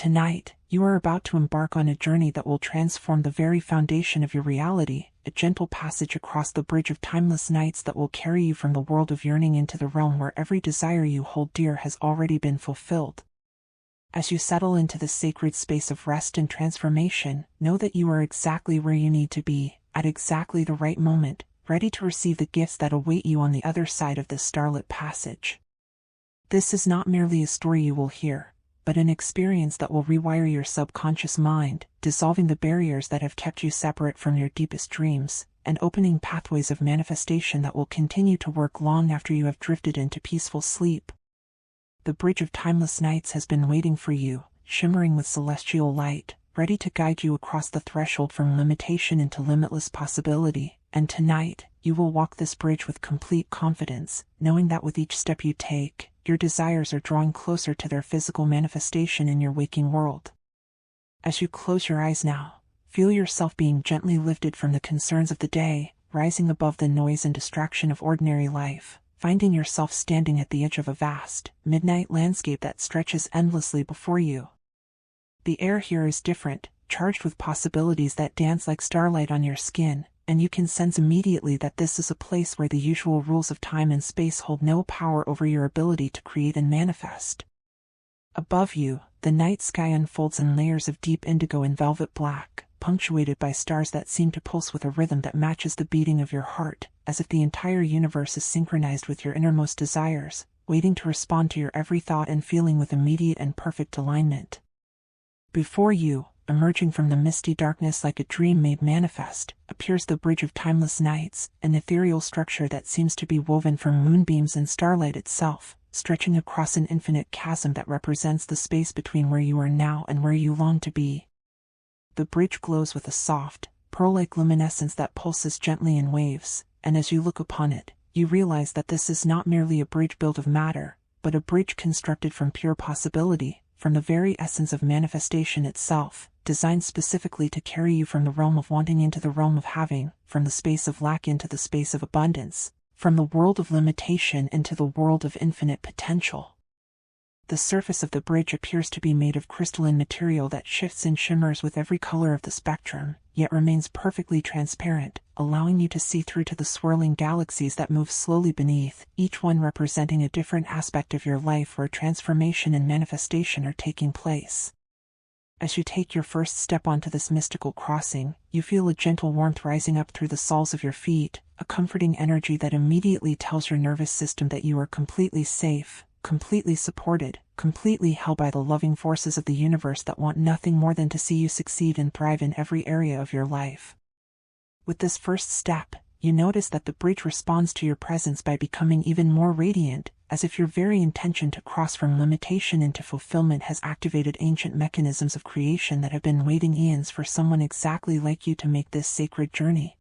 tonight, you are about to embark on a journey that will transform the very foundation of your reality, a gentle passage across the bridge of timeless nights that will carry you from the world of yearning into the realm where every desire you hold dear has already been fulfilled. As you settle into the sacred space of rest and transformation, know that you are exactly where you need to be, at exactly the right moment, ready to receive the gifts that await you on the other side of this starlit passage. This is not merely a story you will hear, but an experience that will rewire your subconscious mind, dissolving the barriers that have kept you separate from your deepest dreams, and opening pathways of manifestation that will continue to work long after you have drifted into peaceful sleep. The bridge of timeless nights has been waiting for you, shimmering with celestial light, ready to guide you across the threshold from limitation into limitless possibility, and tonight, you will walk this bridge with complete confidence, knowing that with each step you take, your desires are drawing closer to their physical manifestation in your waking world. As you close your eyes now, feel yourself being gently lifted from the concerns of the day, rising above the noise and distraction of ordinary life, finding yourself standing at the edge of a vast, midnight landscape that stretches endlessly before you. The air here is different, charged with possibilities that dance like starlight on your skin, and you can sense immediately that this is a place where the usual rules of time and space hold no power over your ability to create and manifest. Above you, the night sky unfolds in layers of deep indigo and velvet black, punctuated by stars that seem to pulse with a rhythm that matches the beating of your heart, as if the entire universe is synchronized with your innermost desires, waiting to respond to your every thought and feeling with immediate and perfect alignment. Before you, emerging from the misty darkness like a dream made manifest, appears the bridge of timeless nights, an ethereal structure that seems to be woven from moonbeams and starlight itself, stretching across an infinite chasm that represents the space between where you are now and where you long to be. The bridge glows with a soft, pearl-like luminescence that pulses gently in waves, and as you look upon it, you realize that this is not merely a bridge built of matter, but a bridge constructed from pure possibility, from the very essence of manifestation itself, designed specifically to carry you from the realm of wanting into the realm of having, from the space of lack into the space of abundance, from the world of limitation into the world of infinite potential. The surface of the bridge appears to be made of crystalline material that shifts and shimmers with every color of the spectrum, yet remains perfectly transparent, allowing you to see through to the swirling galaxies that move slowly beneath, each one representing a different aspect of your life where transformation and manifestation are taking place. As you take your first step onto this mystical crossing, you feel a gentle warmth rising up through the soles of your feet, a comforting energy that immediately tells your nervous system that you are completely safe, completely supported, completely held by the loving forces of the universe that want nothing more than to see you succeed and thrive in every area of your life. With this first step, you notice that the bridge responds to your presence by becoming even more radiant, as if your very intention to cross from limitation into fulfillment has activated ancient mechanisms of creation that have been waiting eons for someone exactly like you to make this sacred journey.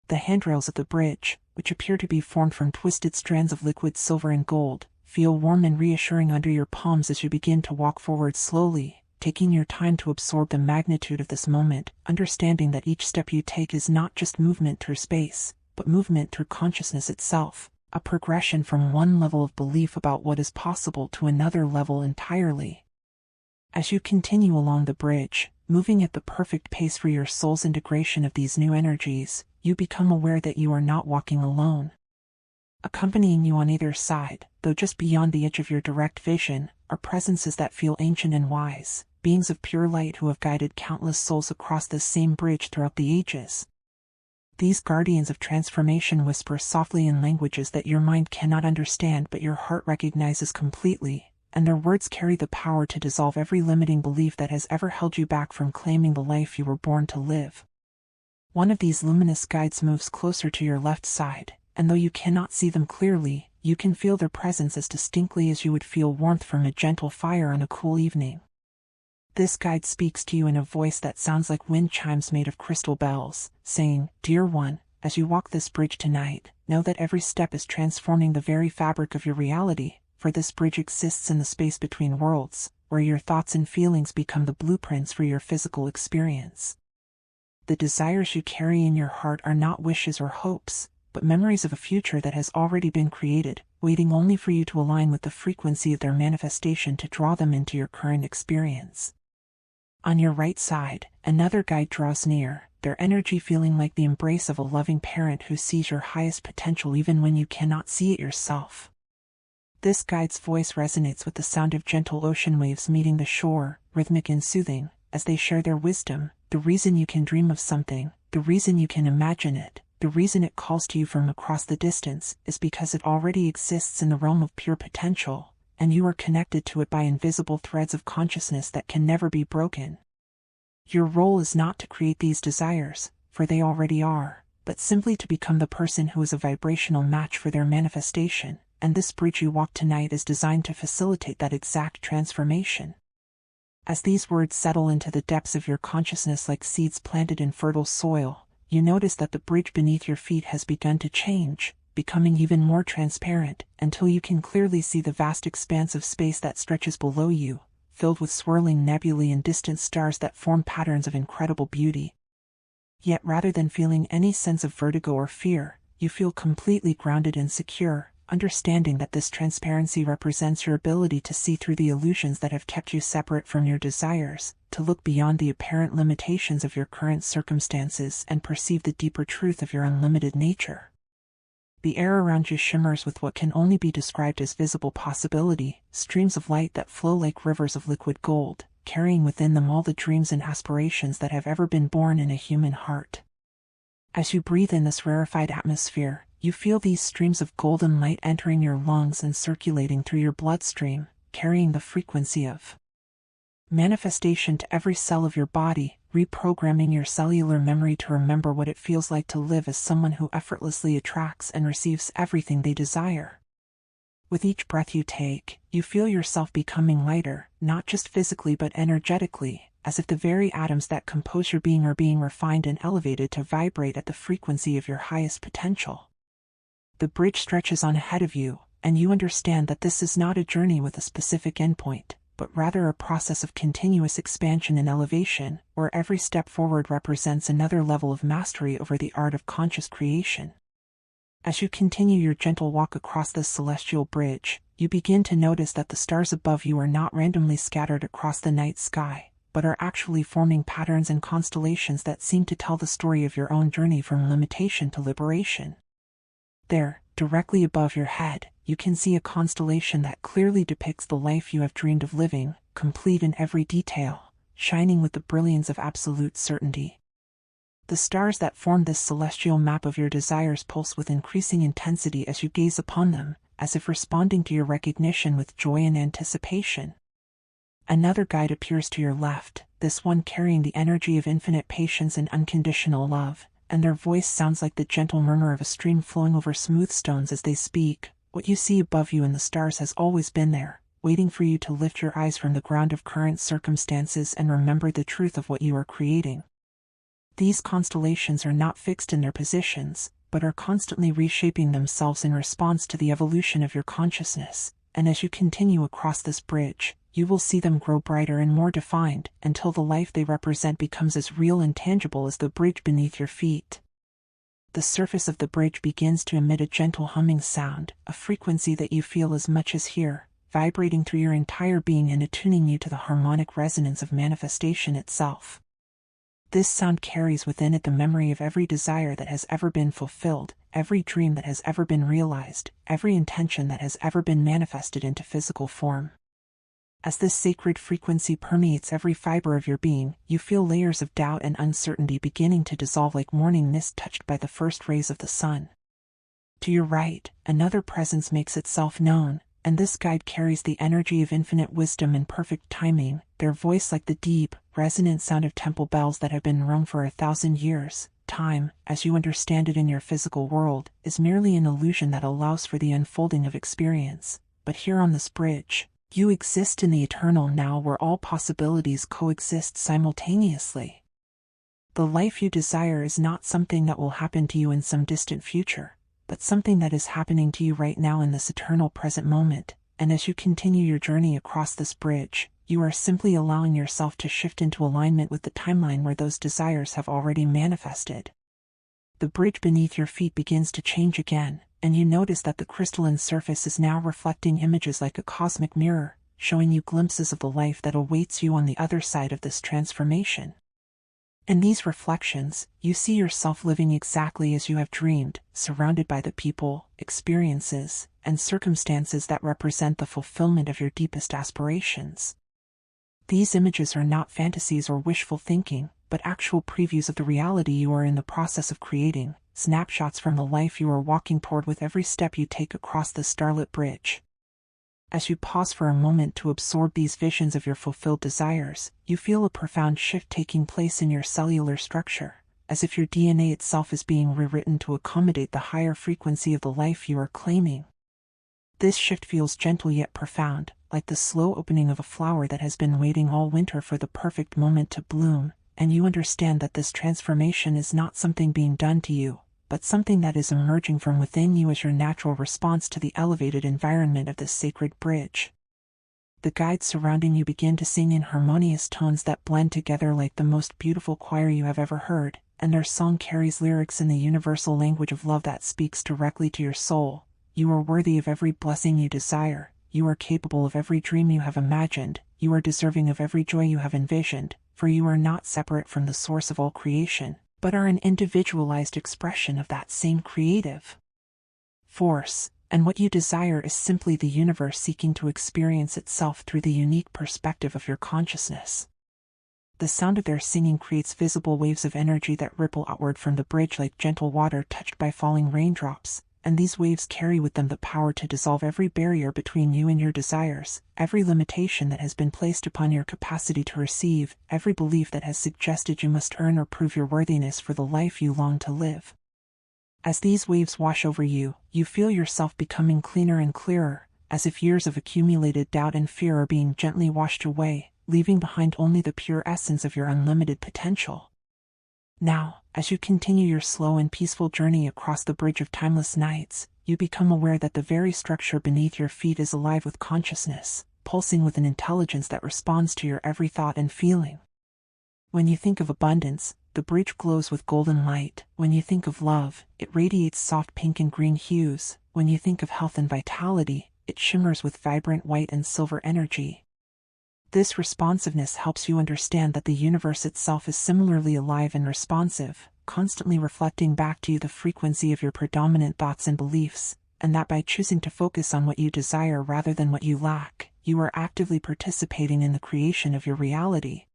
The handrails of the bridge, which appear to be formed from twisted strands of liquid silver and gold, feel warm and reassuring under your palms as you begin to walk forward slowly, taking your time to absorb the magnitude of this moment, understanding that each step you take is not just movement through space, but movement through consciousness itself, a progression from one level of belief about what is possible to another level entirely. As you continue along the bridge, moving at the perfect pace for your soul's integration of these new energies, you become aware that you are not walking alone. Accompanying you on either side, though just beyond the edge of your direct vision, are presences that feel ancient and wise, beings of pure light who have guided countless souls across this same bridge throughout the ages. These guardians of transformation whisper softly in languages that your mind cannot understand but your heart recognizes completely, and their words carry the power to dissolve every limiting belief that has ever held you back from claiming the life you were born to live. One of these luminous guides moves closer to your left side, and though you cannot see them clearly, you can feel their presence as distinctly as you would feel warmth from a gentle fire on a cool evening. This guide speaks to you in a voice that sounds like wind chimes made of crystal bells, saying, "Dear one, as you walk this bridge tonight, know that every step is transforming the very fabric of your reality, for this bridge exists in the space between worlds, where your thoughts and feelings become the blueprints for your physical experience. The desires you carry in your heart are not wishes or hopes, but memories of a future that has already been created, waiting only for you to align with the frequency of their manifestation to draw them into your current experience. On your right side, another guide draws near, their energy feeling like the embrace of a loving parent who sees your highest potential even when you cannot see it yourself. This guide's voice resonates with the sound of gentle ocean waves meeting the shore, rhythmic and soothing, as they share their wisdom, the reason you can dream of something, the reason you can imagine it, the reason it calls to you from across the distance, is because it already exists in the realm of pure potential, and you are connected to it by invisible threads of consciousness that can never be broken. Your role is not to create these desires, for they already are, but simply to become the person who is a vibrational match for their manifestation, and this bridge you walk tonight is designed to facilitate that exact transformation. As these words settle into the depths of your consciousness like seeds planted in fertile soil, you notice that the bridge beneath your feet has begun to change, becoming even more transparent, until you can clearly see the vast expanse of space that stretches below you, filled with swirling nebulae and distant stars that form patterns of incredible beauty. Yet rather than feeling any sense of vertigo or fear, you feel completely grounded and secure, understanding that this transparency represents your ability to see through the illusions that have kept you separate from your desires, to look beyond the apparent limitations of your current circumstances and perceive the deeper truth of your unlimited nature. The air around you shimmers with what can only be described as visible possibility, streams of light that flow like rivers of liquid gold, carrying within them all the dreams and aspirations that have ever been born in a human heart. As you breathe in this rarefied atmosphere, you feel these streams of golden light entering your lungs and circulating through your bloodstream, carrying the frequency of manifestation to every cell of your body, reprogramming your cellular memory to remember what it feels like to live as someone who effortlessly attracts and receives everything they desire. With each breath you take, you feel yourself becoming lighter, not just physically but energetically, as if the very atoms that compose your being are being refined and elevated to vibrate at the frequency of your highest potential. The bridge stretches on ahead of you, and you understand that this is not a journey with a specific endpoint, but rather a process of continuous expansion and elevation, where every step forward represents another level of mastery over the art of conscious creation. As you continue your gentle walk across this celestial bridge, you begin to notice that the stars above you are not randomly scattered across the night sky, but are actually forming patterns and constellations that seem to tell the story of your own journey from limitation to liberation. There, directly above your head, you can see a constellation that clearly depicts the life you have dreamed of living, complete in every detail, shining with the brilliance of absolute certainty. The stars that form this celestial map of your desires pulse with increasing intensity as you gaze upon them, as if responding to your recognition with joy and anticipation. Another guide appears to your left, this one carrying the energy of infinite patience and unconditional love, and their voice sounds like the gentle murmur of a stream flowing over smooth stones as they speak. What you see above you in the stars has always been there, waiting for you to lift your eyes from the ground of current circumstances and remember the truth of what you are creating. These constellations are not fixed in their positions, but are constantly reshaping themselves in response to the evolution of your consciousness, and as you continue across this bridge, you will see them grow brighter and more defined, until the life they represent becomes as real and tangible as the bridge beneath your feet. The surface of the bridge begins to emit a gentle humming sound, a frequency that you feel as much as here, vibrating through your entire being and attuning you to the harmonic resonance of manifestation itself. This sound carries within it the memory of every desire that has ever been fulfilled, every dream that has ever been realized, every intention that has ever been manifested into physical form. As this sacred frequency permeates every fiber of your being, you feel layers of doubt and uncertainty beginning to dissolve like morning mist touched by the first rays of the sun. To your right, another presence makes itself known, and this guide carries the energy of infinite wisdom and perfect timing, their voice like the deep, resonant sound of temple bells that have been rung for 1,000 years. Time, as you understand it in your physical world, is merely an illusion that allows for the unfolding of experience, but here on this bridge, you exist in the eternal now where all possibilities coexist simultaneously. The life you desire is not something that will happen to you in some distant future, but something that is happening to you right now in this eternal present moment, and as you continue your journey across this bridge, you are simply allowing yourself to shift into alignment with the timeline where those desires have already manifested. The bridge beneath your feet begins to change again, and you notice that the crystalline surface is now reflecting images like a cosmic mirror, showing you glimpses of the life that awaits you on the other side of this transformation. In these reflections, you see yourself living exactly as you have dreamed, surrounded by the people, experiences, and circumstances that represent the fulfillment of your deepest aspirations. These images are not fantasies or wishful thinking, but actual previews of the reality you are in the process of creating, snapshots from the life you are walking toward with every step you take across the starlit bridge. As you pause for a moment to absorb these visions of your fulfilled desires, you feel a profound shift taking place in your cellular structure, as if your DNA itself is being rewritten to accommodate the higher frequency of the life you are claiming. This shift feels gentle yet profound, like the slow opening of a flower that has been waiting all winter for the perfect moment to bloom, and you understand that this transformation is not something being done to you, but something that is emerging from within you as your natural response to the elevated environment of this sacred bridge. The guides surrounding you begin to sing in harmonious tones that blend together like the most beautiful choir you have ever heard, and their song carries lyrics in the universal language of love that speaks directly to your soul. You are worthy of every blessing you desire, you are capable of every dream you have imagined, you are deserving of every joy you have envisioned, for you are not separate from the source of all creation, but are an individualized expression of that same creative force, and what you desire is simply the universe seeking to experience itself through the unique perspective of your consciousness. The sound of their singing creates visible waves of energy that ripple outward from the bridge like gentle water touched by falling raindrops, and these waves carry with them the power to dissolve every barrier between you and your desires, every limitation that has been placed upon your capacity to receive, every belief that has suggested you must earn or prove your worthiness for the life you long to live. As these waves wash over you, you feel yourself becoming cleaner and clearer, as if years of accumulated doubt and fear are being gently washed away, leaving behind only the pure essence of your unlimited potential. Now, as you continue your slow and peaceful journey across the bridge of timeless nights, you become aware that the very structure beneath your feet is alive with consciousness, pulsing with an intelligence that responds to your every thought and feeling. When you think of abundance, the bridge glows with golden light. When you think of love, it radiates soft pink and green hues. When you think of health and vitality, it shimmers with vibrant white and silver energy. This responsiveness helps you understand that the universe itself is similarly alive and responsive, constantly reflecting back to you the frequency of your predominant thoughts and beliefs, and that by choosing to focus on what you desire rather than what you lack, you are actively participating in the creation of your reality.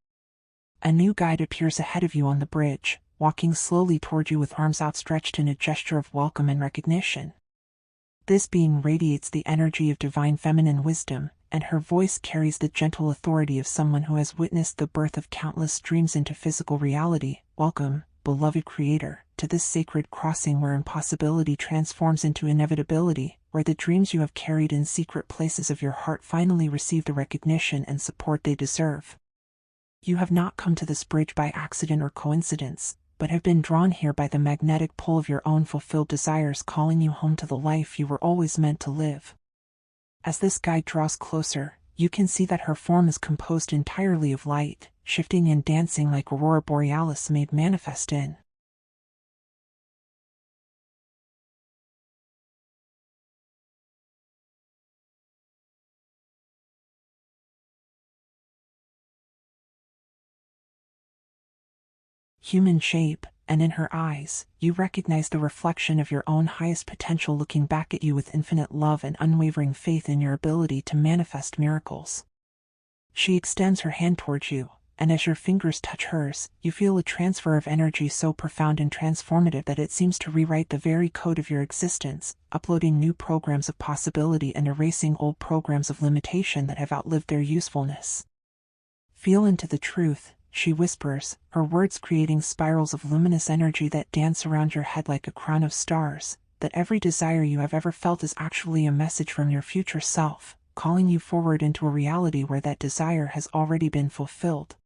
A new guide appears ahead of you on the bridge, walking slowly toward you with arms outstretched in a gesture of welcome and recognition. This being radiates the energy of divine feminine wisdom, and her voice carries the gentle authority of someone who has witnessed the birth of countless dreams into physical reality. Welcome, beloved Creator, to this sacred crossing where impossibility transforms into inevitability, where the dreams you have carried in secret places of your heart finally receive the recognition and support they deserve. You have not come to this bridge by accident or coincidence, but have been drawn here by the magnetic pull of your own fulfilled desires calling you home to the life you were always meant to live. As this guide draws closer, you can see that her form is composed entirely of light, shifting and dancing like aurora borealis made manifest in human shape, and in her eyes, you recognize the reflection of your own highest potential looking back at you with infinite love and unwavering faith in your ability to manifest miracles. She extends her hand towards you, and as your fingers touch hers, you feel a transfer of energy so profound and transformative that it seems to rewrite the very code of your existence, uploading new programs of possibility and erasing old programs of limitation that have outlived their usefulness. Feel into the truth, she whispers, her words creating spirals of luminous energy that dance around your head like a crown of stars, that every desire you have ever felt is actually a message from your future self, calling you forward into a reality where that desire has already been fulfilled.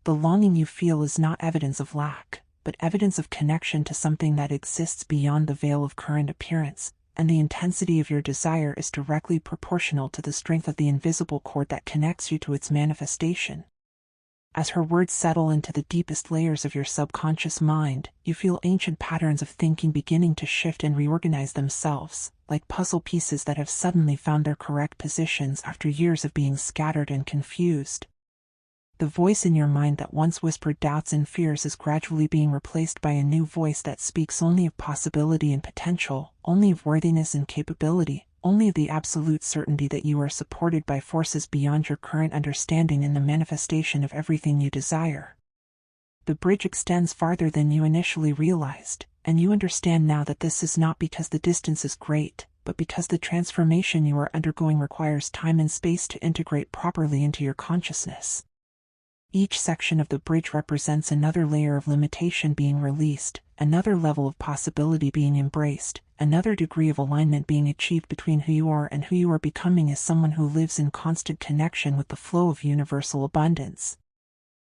The longing you feel is not evidence of lack, but evidence of connection to something that exists beyond the veil of current appearance, and the intensity of your desire is directly proportional to the strength of the invisible cord that connects you to its manifestation. As her words settle into the deepest layers of your subconscious mind, you feel ancient patterns of thinking beginning to shift and reorganize themselves, like puzzle pieces that have suddenly found their correct positions after years of being scattered and confused. The voice in your mind that once whispered doubts and fears is gradually being replaced by a new voice that speaks only of possibility and potential, only of worthiness and capability, only of the absolute certainty that you are supported by forces beyond your current understanding in the manifestation of everything you desire. The bridge extends farther than you initially realized, and you understand now that this is not because the distance is great, but because the transformation you are undergoing requires time and space to integrate properly into your consciousness. Each section of the bridge represents another layer of limitation being released, another level of possibility being embraced, another degree of alignment being achieved between who you are and who you are becoming as someone who lives in constant connection with the flow of universal abundance.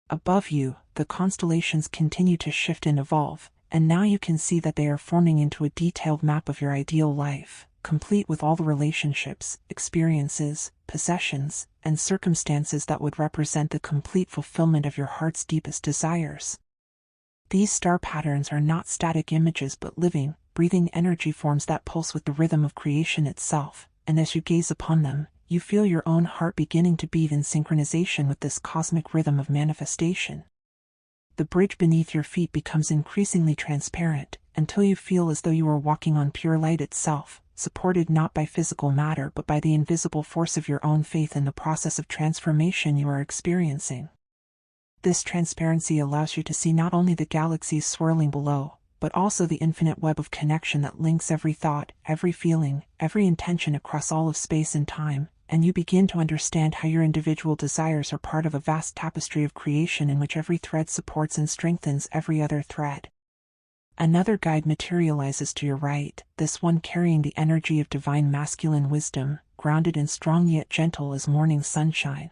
Above you, the constellations continue to shift and evolve, and now you can see that they are forming into a detailed map of your ideal life, complete with all the relationships, experiences, possessions, and circumstances that would represent the complete fulfillment of your heart's deepest desires. These star patterns are not static images but living, breathing energy forms that pulse with the rhythm of creation itself, and as you gaze upon them, you feel your own heart beginning to beat in synchronization with this cosmic rhythm of manifestation. The bridge beneath your feet becomes increasingly transparent, until you feel as though you are walking on pure light itself, supported not by physical matter but by the invisible force of your own faith in the process of transformation you are experiencing. This transparency allows you to see not only the galaxies swirling below, but also the infinite web of connection that links every thought, every feeling, every intention across all of space and time, and you begin to understand how your individual desires are part of a vast tapestry of creation in which every thread supports and strengthens every other thread. Another guide materializes to your right, this one carrying the energy of divine masculine wisdom, grounded and strong yet gentle as morning sunshine.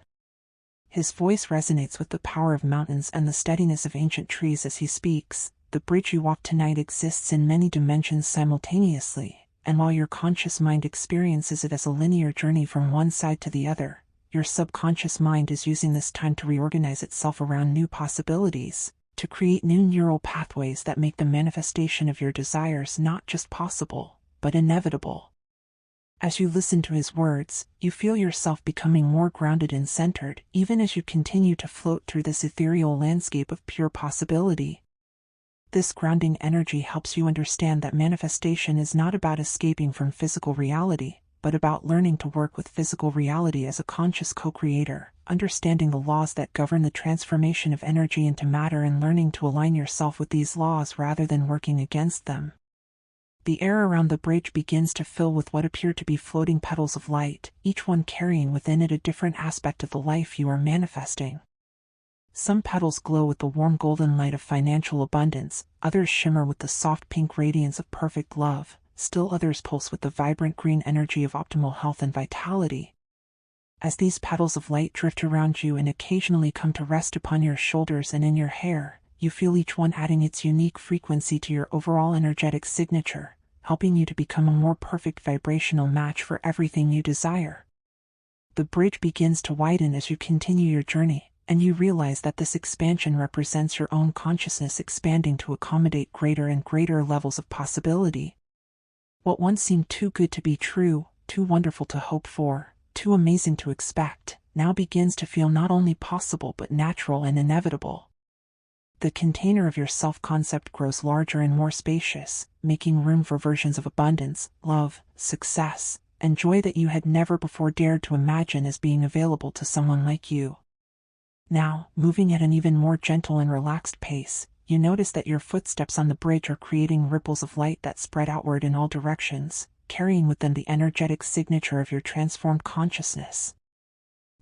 His voice resonates with the power of mountains and the steadiness of ancient trees as he speaks. The bridge you walk tonight exists in many dimensions simultaneously, and while your conscious mind experiences it as a linear journey from one side to the other, your subconscious mind is using this time to reorganize itself around new possibilities, to create new neural pathways that make the manifestation of your desires not just possible, but inevitable. As you listen to his words, you feel yourself becoming more grounded and centered, even as you continue to float through this ethereal landscape of pure possibility. This grounding energy helps you understand that manifestation is not about escaping from physical reality, but about learning to work with physical reality as a conscious co-creator, understanding the laws that govern the transformation of energy into matter and learning to align yourself with these laws rather than working against them. The air around the bridge begins to fill with what appear to be floating petals of light, each one carrying within it a different aspect of the life you are manifesting. Some petals glow with the warm golden light of financial abundance, others shimmer with the soft pink radiance of perfect love, still others pulse with the vibrant green energy of optimal health and vitality. As these petals of light drift around you and occasionally come to rest upon your shoulders and in your hair, you feel each one adding its unique frequency to your overall energetic signature, helping you to become a more perfect vibrational match for everything you desire. The bridge begins to widen as you continue your journey, and you realize that this expansion represents your own consciousness expanding to accommodate greater and greater levels of possibility. What once seemed too good to be true, too wonderful to hope for, too amazing to expect, now begins to feel not only possible but natural and inevitable. The container of your self-concept grows larger and more spacious, making room for versions of abundance, love, success, and joy that you had never before dared to imagine as being available to someone like you. Now, moving at an even more gentle and relaxed pace, you notice that your footsteps on the bridge are creating ripples of light that spread outward in all directions, carrying with them the energetic signature of your transformed consciousness.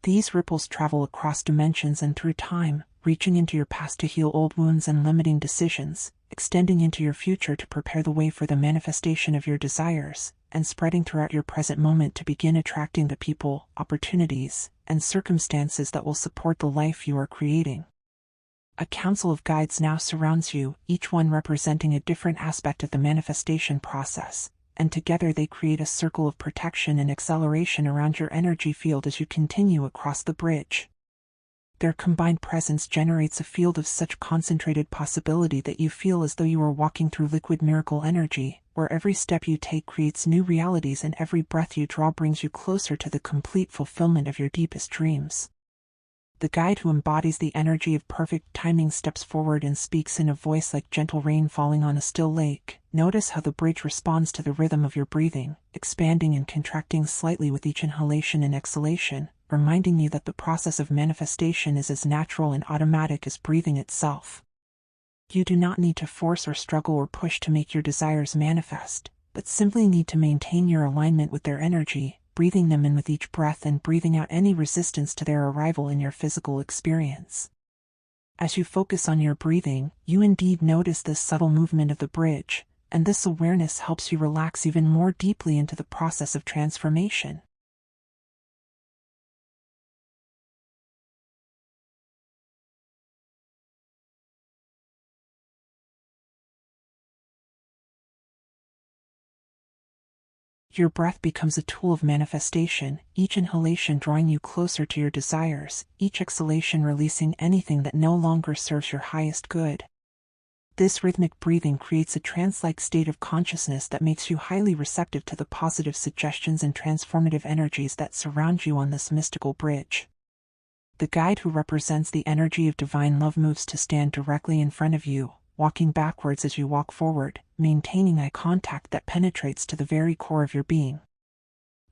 These ripples travel across dimensions and through time, reaching into your past to heal old wounds and limiting decisions, extending into your future to prepare the way for the manifestation of your desires, and spreading throughout your present moment to begin attracting the people, opportunities, and circumstances that will support the life you are creating. A council of guides now surrounds you, each one representing a different aspect of the manifestation process, and together they create a circle of protection and acceleration around your energy field as you continue across the bridge. Their combined presence generates a field of such concentrated possibility that you feel as though you are walking through liquid miracle energy, where every step you take creates new realities and every breath you draw brings you closer to the complete fulfillment of your deepest dreams. The guide who embodies the energy of perfect timing steps forward and speaks in a voice like gentle rain falling on a still lake. Notice how the bridge responds to the rhythm of your breathing, expanding and contracting slightly with each inhalation and exhalation, reminding you that the process of manifestation is as natural and automatic as breathing itself. You do not need to force or struggle or push to make your desires manifest, but simply need to maintain your alignment with their energy, breathing them in with each breath and breathing out any resistance to their arrival in your physical experience. As you focus on your breathing, you indeed notice this subtle movement of the bridge, and this awareness helps you relax even more deeply into the process of transformation. Your breath becomes a tool of manifestation, each inhalation drawing you closer to your desires, each exhalation releasing anything that no longer serves your highest good. This rhythmic breathing creates a trance-like state of consciousness that makes you highly receptive to the positive suggestions and transformative energies that surround you on this mystical bridge. The guide who represents the energy of divine love moves to stand directly in front of you, walking backwards as you walk forward, maintaining eye contact that penetrates to the very core of your being.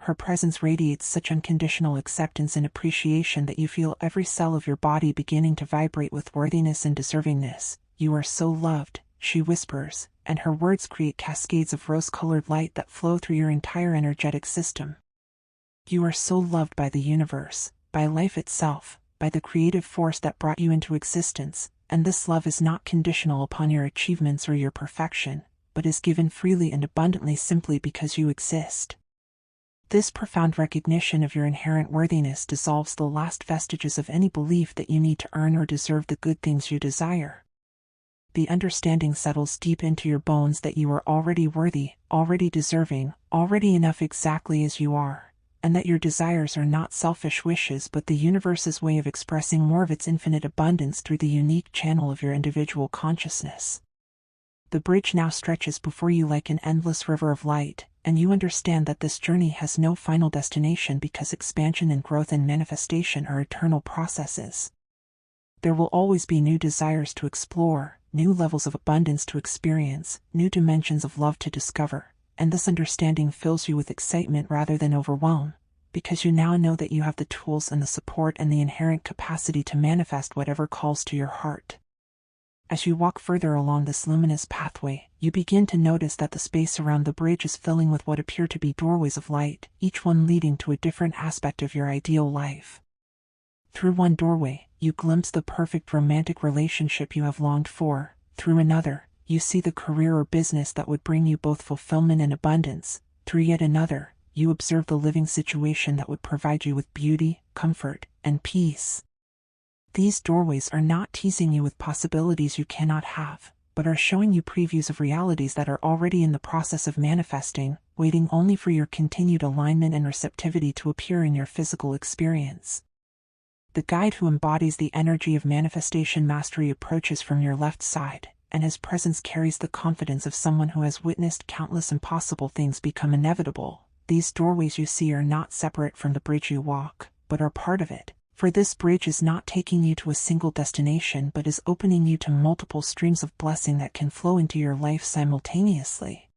Her presence radiates such unconditional acceptance and appreciation that you feel every cell of your body beginning to vibrate with worthiness and deservingness. "You are so loved," she whispers, and her words create cascades of rose-colored light that flow through your entire energetic system. You are so loved by the universe, by life itself, by the creative force that brought you into existence, and this love is not conditional upon your achievements or your perfection, but is given freely and abundantly simply because you exist. This profound recognition of your inherent worthiness dissolves the last vestiges of any belief that you need to earn or deserve the good things you desire. The understanding settles deep into your bones that you are already worthy, already deserving, already enough exactly as you are, and that your desires are not selfish wishes but the universe's way of expressing more of its infinite abundance through the unique channel of your individual consciousness. The bridge now stretches before you like an endless river of light, and you understand that this journey has no final destination because expansion and growth and manifestation are eternal processes. There will always be new desires to explore, new levels of abundance to experience, new dimensions of love to discover, and this understanding fills you with excitement rather than overwhelm, because you now know that you have the tools and the support and the inherent capacity to manifest whatever calls to your heart. As you walk further along this luminous pathway, you begin to notice that the space around the bridge is filling with what appear to be doorways of light, each one leading to a different aspect of your ideal life. Through one doorway, you glimpse the perfect romantic relationship you have longed for. Through another, you see the career or business that would bring you both fulfillment and abundance. Through yet another, you observe the living situation that would provide you with beauty, comfort, and peace. These doorways are not teasing you with possibilities you cannot have, but are showing you previews of realities that are already in the process of manifesting, waiting only for your continued alignment and receptivity to appear in your physical experience. The guide who embodies the energy of manifestation mastery approaches from your left side, and his presence carries the confidence of someone who has witnessed countless impossible things become inevitable. These doorways you see are not separate from the bridge you walk, but are part of it. For this bridge is not taking you to a single destination but is opening you to multiple streams of blessing that can flow into your life simultaneously.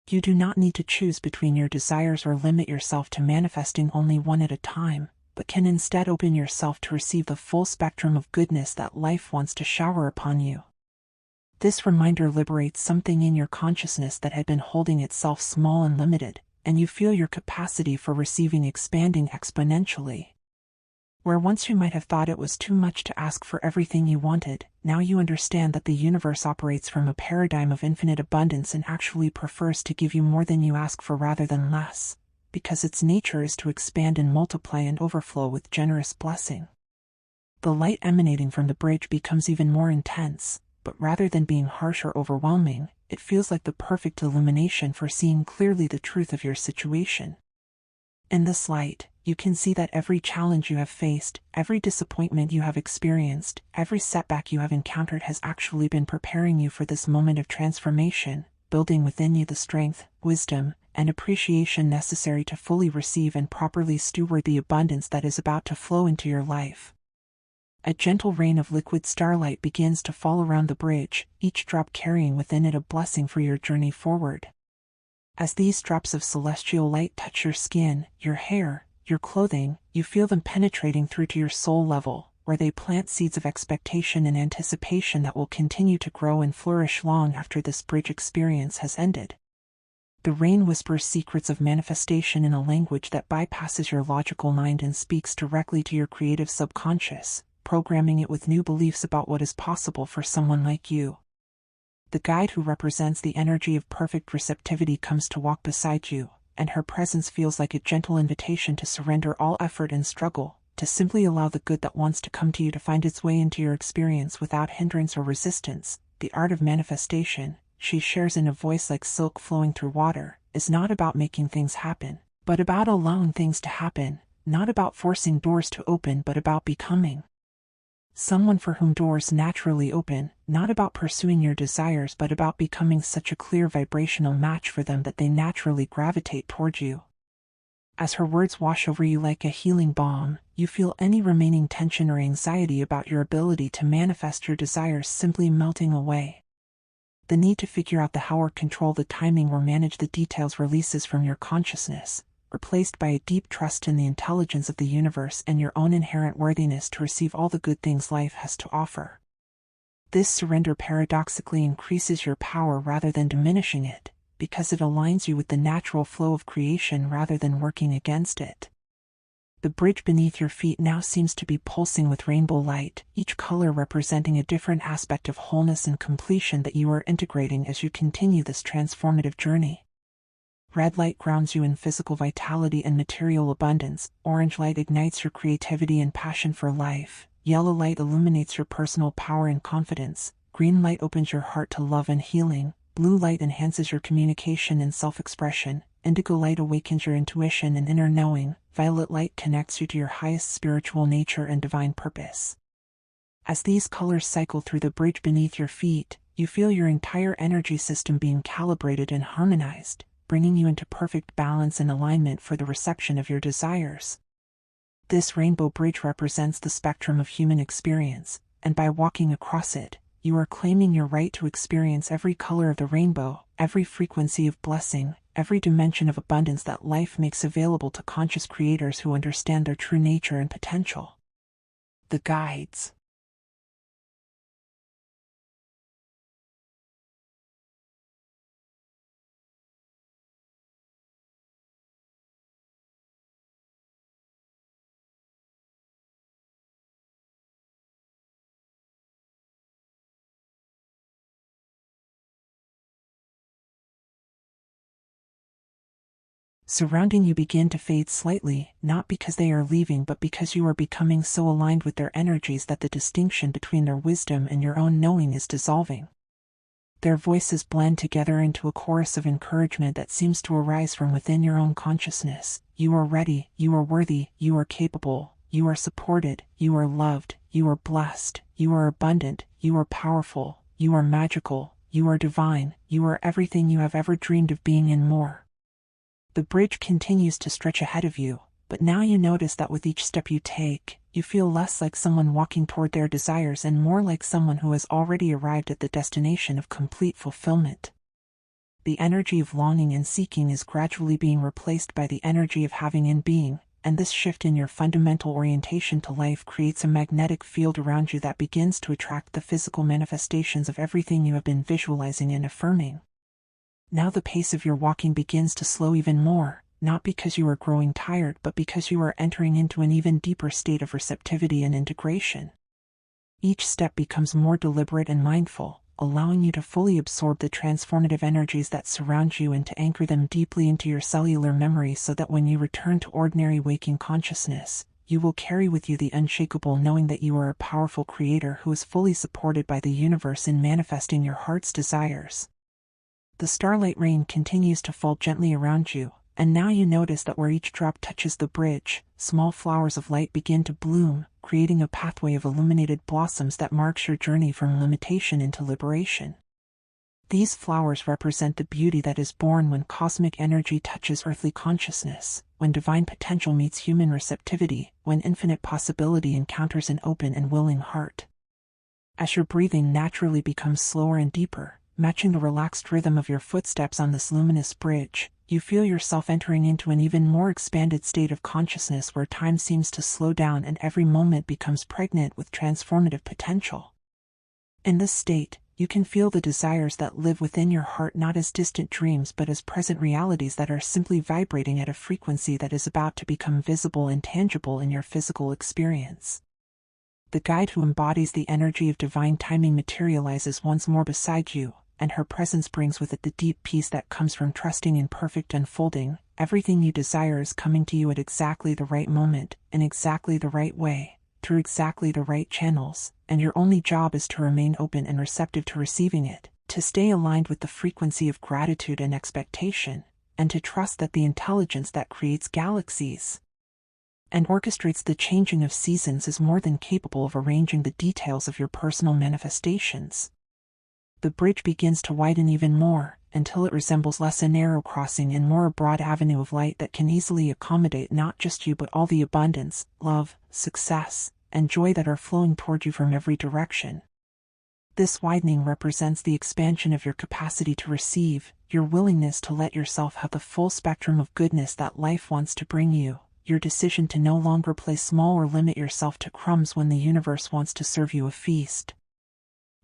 You do not need to choose between your desires or limit yourself to manifesting only one at a time, but can instead open yourself to receive the full spectrum of goodness that life wants to shower upon you. This reminder liberates something in your consciousness that had been holding itself small and limited, and you feel your capacity for receiving expanding exponentially. Where once you might have thought it was too much to ask for everything you wanted, now you understand that the universe operates from a paradigm of infinite abundance and actually prefers to give you more than you ask for rather than less, because its nature is to expand and multiply and overflow with generous blessing. The light emanating from the bridge becomes even more intense, but rather than being harsh or overwhelming, it feels like the perfect illumination for seeing clearly the truth of your situation. In this light, you can see that every challenge you have faced, every disappointment you have experienced, every setback you have encountered has actually been preparing you for this moment of transformation, building within you the strength, wisdom, and appreciation necessary to fully receive and properly steward the abundance that is about to flow into your life. A gentle rain of liquid starlight begins to fall around the bridge, each drop carrying within it a blessing for your journey forward. As these drops of celestial light touch your skin, your hair, your clothing, you feel them penetrating through to your soul level, where they plant seeds of expectation and anticipation that will continue to grow and flourish long after this bridge experience has ended. The rain whispers secrets of manifestation in a language that bypasses your logical mind and speaks directly to your creative subconscious, programming it with new beliefs about what is possible for someone like you. The guide who represents the energy of perfect receptivity comes to walk beside you, and her presence feels like a gentle invitation to surrender all effort and struggle, to simply allow the good that wants to come to you to find its way into your experience without hindrance or resistance. The art of manifestation, she shares in a voice like silk flowing through water, is not about making things happen, but about allowing things to happen, not about forcing doors to open but about becoming someone for whom doors naturally open, not about pursuing your desires but about becoming such a clear vibrational match for them that they naturally gravitate toward you. As her words wash over you like a healing balm, you feel any remaining tension or anxiety about your ability to manifest your desires simply melting away. The need to figure out the how or control the timing or manage the details releases from your consciousness, replaced by a deep trust in the intelligence of the universe and your own inherent worthiness to receive all the good things life has to offer. This surrender paradoxically increases your power rather than diminishing it, because it aligns you with the natural flow of creation rather than working against it. The bridge beneath your feet now seems to be pulsing with rainbow light, each color representing a different aspect of wholeness and completion that you are integrating as you continue this transformative journey. Red light grounds you in physical vitality and material abundance, orange light ignites your creativity and passion for life, yellow light illuminates your personal power and confidence, green light opens your heart to love and healing, blue light enhances your communication and self-expression, indigo light awakens your intuition and inner knowing, violet light connects you to your highest spiritual nature and divine purpose. As these colors cycle through the bridge beneath your feet, you feel your entire energy system being calibrated and harmonized, bringing you into perfect balance and alignment for the reception of your desires. This rainbow bridge represents the spectrum of human experience, and by walking across it, you are claiming your right to experience every color of the rainbow, every frequency of blessing, every dimension of abundance that life makes available to conscious creators who understand their true nature and potential. The guides. Surrounding you begin to fade slightly, not because they are leaving but because you are becoming so aligned with their energies that the distinction between their wisdom and your own knowing is dissolving. Their voices blend together into a chorus of encouragement that seems to arise from within your own consciousness. You are ready, you are worthy, you are capable, you are supported, you are loved, you are blessed, you are abundant, you are powerful, you are magical, you are divine, you are everything you have ever dreamed of being and more. The bridge continues to stretch ahead of you, but now you notice that with each step you take, you feel less like someone walking toward their desires and more like someone who has already arrived at the destination of complete fulfillment. The energy of longing and seeking is gradually being replaced by the energy of having and being, and this shift in your fundamental orientation to life creates a magnetic field around you that begins to attract the physical manifestations of everything you have been visualizing and affirming. Now the pace of your walking begins to slow even more, not because you are growing tired but because you are entering into an even deeper state of receptivity and integration. Each step becomes more deliberate and mindful, allowing you to fully absorb the transformative energies that surround you and to anchor them deeply into your cellular memory so that when you return to ordinary waking consciousness, you will carry with you the unshakable knowing that you are a powerful creator who is fully supported by the universe in manifesting your heart's desires. The starlight rain continues to fall gently around you, And now you notice that where each drop touches the bridge, small flowers of light begin to bloom, creating a pathway of illuminated blossoms that marks your journey from limitation into liberation. These flowers represent the beauty that is born when cosmic energy touches earthly consciousness, when divine potential meets human receptivity, when infinite possibility encounters an open and willing heart. As your breathing naturally becomes slower and deeper, matching the relaxed rhythm of your footsteps on this luminous bridge, you feel yourself entering into an even more expanded state of consciousness where time seems to slow down and every moment becomes pregnant with transformative potential. In this state, you can feel the desires that live within your heart not as distant dreams but as present realities that are simply vibrating at a frequency that is about to become visible and tangible in your physical experience. The guide who embodies the energy of divine timing materializes once more beside you, and her presence brings with it the deep peace that comes from trusting in perfect unfolding. Everything you desire is coming to you at exactly the right moment, in exactly the right way, through exactly the right channels, and your only job is to remain open and receptive to receiving it, to stay aligned with the frequency of gratitude and expectation, and to trust that the intelligence that creates galaxies and orchestrates the changing of seasons is more than capable of arranging the details of your personal manifestations. The bridge begins to widen even more, until it resembles less a narrow crossing and more a broad avenue of light that can easily accommodate not just you but all the abundance, love, success, and joy that are flowing toward you from every direction. This widening represents the expansion of your capacity to receive, your willingness to let yourself have the full spectrum of goodness that life wants to bring you, your decision to no longer play small or limit yourself to crumbs when the universe wants to serve you a feast.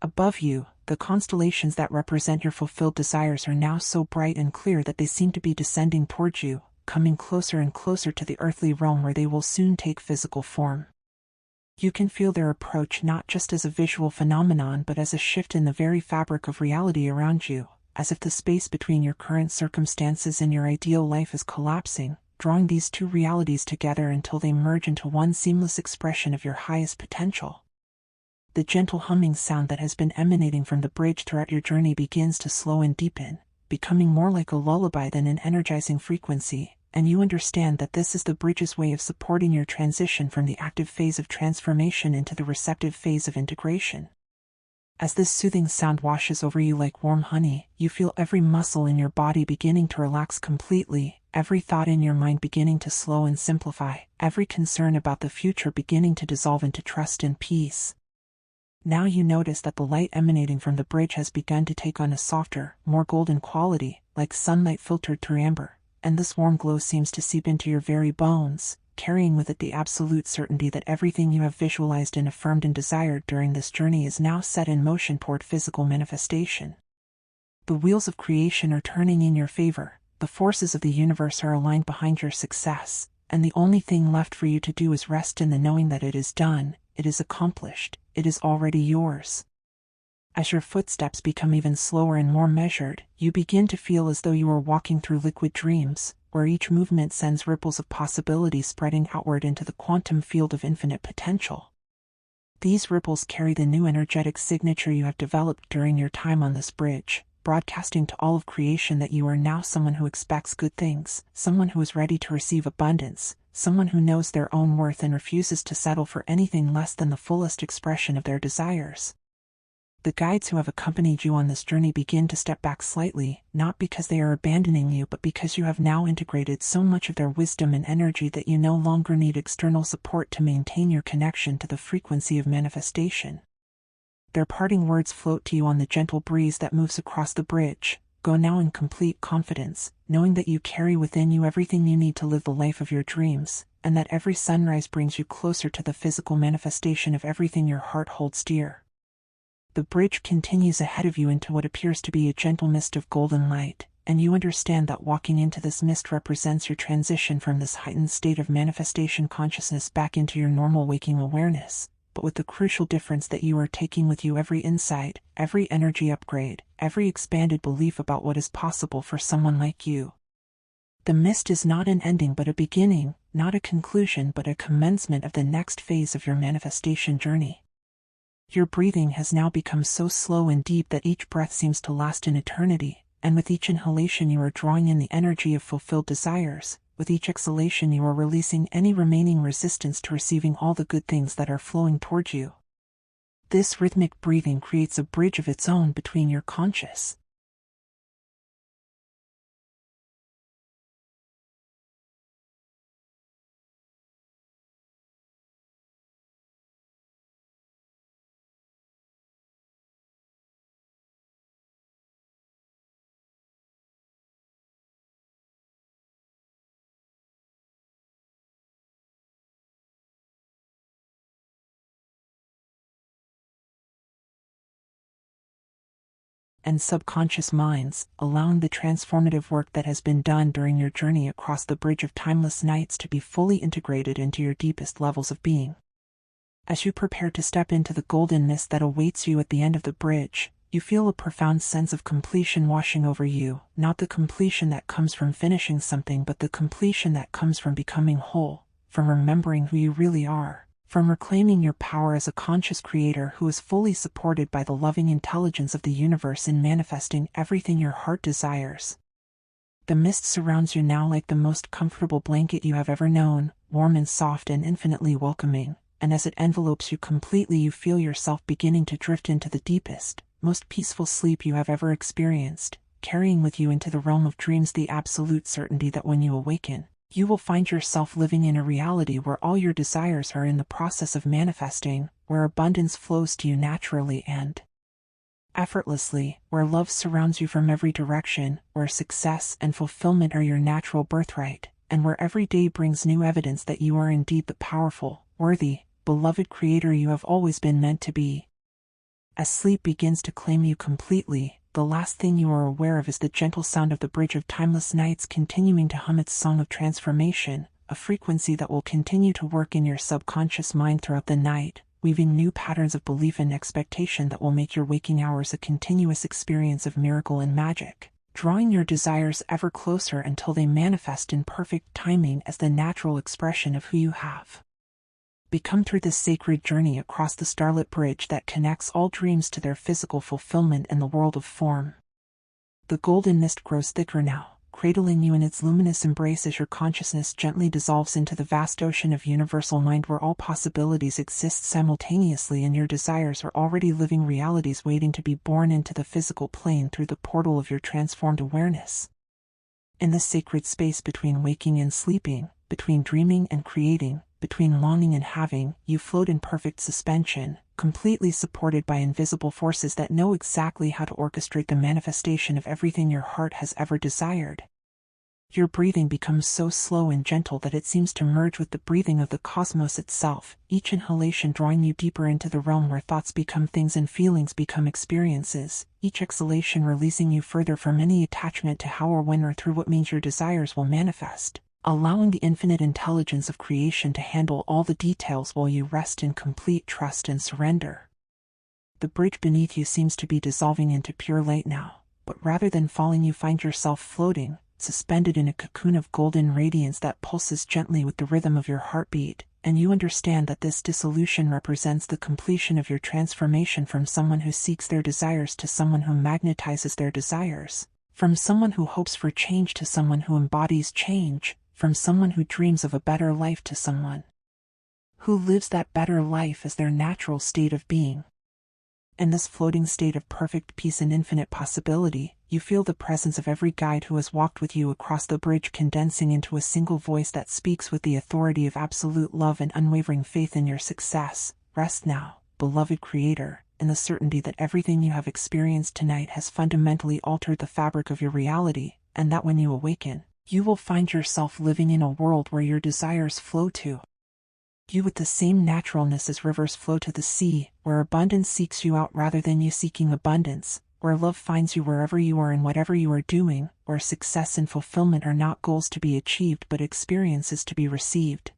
Above you, the constellations that represent your fulfilled desires are now so bright and clear that they seem to be descending towards you, coming closer and closer to the earthly realm where they will soon take physical form. You can feel their approach not just as a visual phenomenon but as a shift in the very fabric of reality around you, as if the space between your current circumstances and your ideal life is collapsing, drawing these two realities together until they merge into one seamless expression of your highest potential. The gentle humming sound that has been emanating from the bridge throughout your journey begins to slow and deepen, becoming more like a lullaby than an energizing frequency, and you understand that this is the bridge's way of supporting your transition from the active phase of transformation into the receptive phase of integration. As this soothing sound washes over you like warm honey, you feel every muscle in your body beginning to relax completely, every thought in your mind beginning to slow and simplify, every concern about the future beginning to dissolve into trust and peace. Now you notice that the light emanating from the bridge has begun to take on a softer, more golden quality, like sunlight filtered through amber, and this warm glow seems to seep into your very bones, carrying with it the absolute certainty that everything you have visualized and affirmed and desired during this journey is now set in motion toward physical manifestation. The wheels of creation are turning in your favor, the forces of the universe are aligned behind your success, and the only thing left for you to do is rest in the knowing that it is done, it is accomplished, it is already yours. As your footsteps become even slower and more measured, you begin to feel as though you are walking through liquid dreams, where each movement sends ripples of possibility spreading outward into the quantum field of infinite potential. These ripples carry the new energetic signature you have developed during your time on this bridge, broadcasting to all of creation that you are now someone who expects good things, someone who is ready to receive abundance, someone who knows their own worth and refuses to settle for anything less than the fullest expression of their desires. The guides who have accompanied you on this journey begin to step back slightly, not because they are abandoning you but because you have now integrated so much of their wisdom and energy that you no longer need external support to maintain your connection to the frequency of manifestation. Their parting words float to you on the gentle breeze that moves across the bridge. Go now in complete confidence, knowing that you carry within you everything you need to live the life of your dreams, and that every sunrise brings you closer to the physical manifestation of everything your heart holds dear. The bridge continues ahead of you into what appears to be a gentle mist of golden light, and you understand that walking into this mist represents your transition from this heightened state of manifestation consciousness back into your normal waking awareness, but with the crucial difference that you are taking with you every insight, every energy upgrade, every expanded belief about what is possible for someone like you. The mist is not an ending but a beginning, not a conclusion but a commencement of the next phase of your manifestation journey. Your breathing has now become so slow and deep that each breath seems to last an eternity, And with each inhalation you are drawing in the energy of fulfilled desires. With each exhalation you are releasing any remaining resistance to receiving all the good things that are flowing towards you. This rhythmic breathing creates a bridge of its own between your conscious and subconscious minds, allowing the transformative work that has been done during your journey across the bridge of timeless nights to be fully integrated into your deepest levels of being. As you prepare to step into the golden mist that awaits you at the end of the bridge, you feel a profound sense of completion washing over you, not the completion that comes from finishing something, but the completion that comes from becoming whole, from remembering who you really are, from reclaiming your power as a conscious creator who is fully supported by the loving intelligence of the universe in manifesting everything your heart desires. The mist surrounds you now like the most comfortable blanket you have ever known, warm and soft and infinitely welcoming, and as it envelopes you completely you feel yourself beginning to drift into the deepest, most peaceful sleep you have ever experienced, carrying with you into the realm of dreams the absolute certainty that when you awaken, you will find yourself living in a reality where all your desires are in the process of manifesting, where abundance flows to you naturally and effortlessly, where love surrounds you from every direction, where success and fulfillment are your natural birthright, and where every day brings new evidence that you are indeed the powerful, worthy, beloved creator you have always been meant to be. As sleep begins to claim you completely, the last thing you are aware of is the gentle sound of the bridge of timeless nights continuing to hum its song of transformation, a frequency that will continue to work in your subconscious mind throughout the night, weaving new patterns of belief and expectation that will make your waking hours a continuous experience of miracle and magic, drawing your desires ever closer until they manifest in perfect timing as the natural expression of who you have become through this sacred journey across the starlit bridge that connects all dreams to their physical fulfillment in the world of form. The golden mist grows thicker now, cradling you in its luminous embrace as your consciousness gently dissolves into the vast ocean of universal mind where all possibilities exist simultaneously and your desires are already living realities waiting to be born into the physical plane through the portal of your transformed awareness. In the sacred space between waking and sleeping, between dreaming and creating, between longing and having, you float in perfect suspension, completely supported by invisible forces that know exactly how to orchestrate the manifestation of everything your heart has ever desired. Your breathing becomes so slow and gentle that it seems to merge with the breathing of the cosmos itself, each inhalation drawing you deeper into the realm where thoughts become things and feelings become experiences, each exhalation releasing you further from any attachment to how or when or through what means your desires will manifest, allowing the infinite intelligence of creation to handle all the details while you rest in complete trust and surrender. The bridge beneath you seems to be dissolving into pure light now, but rather than falling you find yourself floating, suspended in a cocoon of golden radiance that pulses gently with the rhythm of your heartbeat, and you understand that this dissolution represents the completion of your transformation from someone who seeks their desires to someone who magnetizes their desires, from someone who hopes for change to someone who embodies change, from someone who dreams of a better life to someone who lives that better life as their natural state of being. In this floating state of perfect peace and infinite possibility, you feel the presence of every guide who has walked with you across the bridge condensing into a single voice that speaks with the authority of absolute love and unwavering faith in your success. Rest now, beloved creator, in the certainty that everything you have experienced tonight has fundamentally altered the fabric of your reality, and that when you awaken, you will find yourself living in a world where your desires flow to you with the same naturalness as rivers flow to the sea, where abundance seeks you out rather than you seeking abundance, where love finds you wherever you are and whatever you are doing, where success and fulfillment are not goals to be achieved but experiences to be received.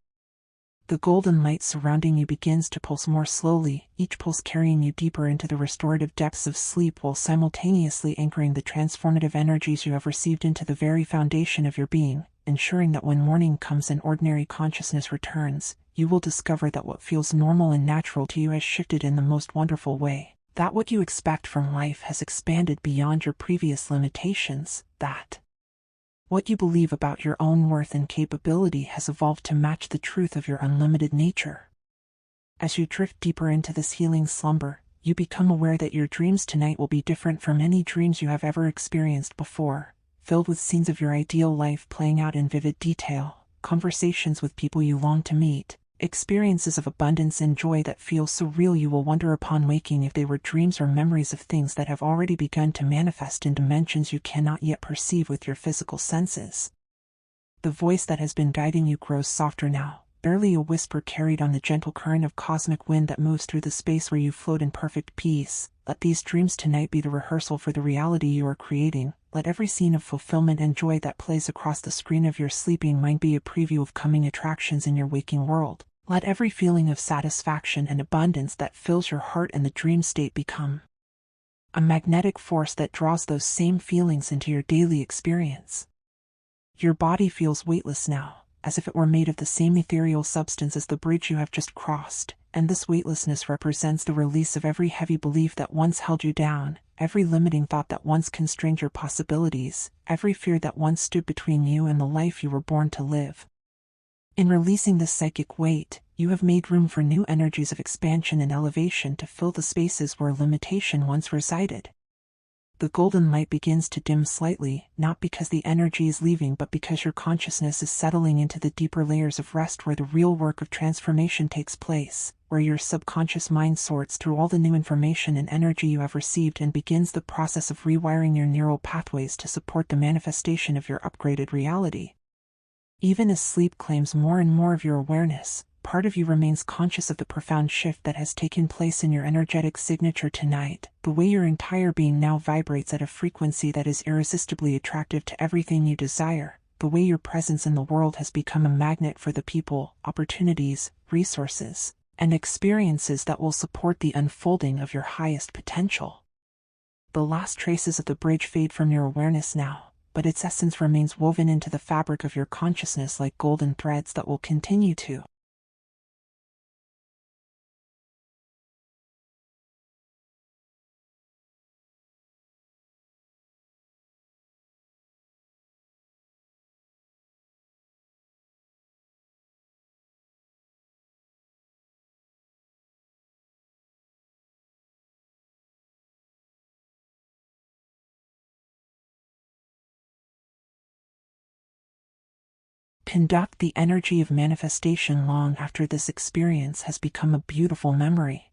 The golden light surrounding you begins to pulse more slowly, each pulse carrying you deeper into the restorative depths of sleep while simultaneously anchoring the transformative energies you have received into the very foundation of your being, ensuring that when morning comes and ordinary consciousness returns, you will discover that what feels normal and natural to you has shifted in the most wonderful way, That what you expect from life has expanded beyond your previous limitations, that what you believe about your own worth and capability has evolved to match the truth of your unlimited nature. As you drift deeper into this healing slumber, you become aware that your dreams tonight will be different from any dreams you have ever experienced before, filled with scenes of your ideal life playing out in vivid detail, conversations with people you long to meet, experiences of abundance and joy that feel so real you will wonder upon waking if they were dreams or memories of things that have already begun to manifest in dimensions you cannot yet perceive with your physical senses. The voice that has been guiding you grows softer now, barely a whisper carried on the gentle current of cosmic wind that moves through the space where you float in perfect peace. Let these dreams tonight be the rehearsal for the reality you are creating. Let every scene of fulfillment and joy that plays across the screen of your sleeping mind be a preview of coming attractions in your waking world. Let every feeling of satisfaction and abundance that fills your heart in the dream state become a magnetic force that draws those same feelings into your daily experience. Your body feels weightless now, as if it were made of the same ethereal substance as the bridge you have just crossed, and this weightlessness represents the release of every heavy belief that once held you down, every limiting thought that once constrained your possibilities, every fear that once stood between you and the life you were born to live. In releasing this psychic weight, you have made room for new energies of expansion and elevation to fill the spaces where limitation once resided. The golden light begins to dim slightly, not because the energy is leaving but because your consciousness is settling into the deeper layers of rest where the real work of transformation takes place, where your subconscious mind sorts through all the new information and energy you have received and begins the process of rewiring your neural pathways to support the manifestation of your upgraded reality. Even as sleep claims more and more of your awareness, part of you remains conscious of the profound shift that has taken place in your energetic signature tonight, the way your entire being now vibrates at a frequency that is irresistibly attractive to everything you desire, the way your presence in the world has become a magnet for the people, opportunities, resources, and experiences that will support the unfolding of your highest potential. The last traces of the bridge fade from your awareness now, but its essence remains woven into the fabric of your consciousness like golden threads that will continue to conduct the energy of manifestation long after this experience has become a beautiful memory.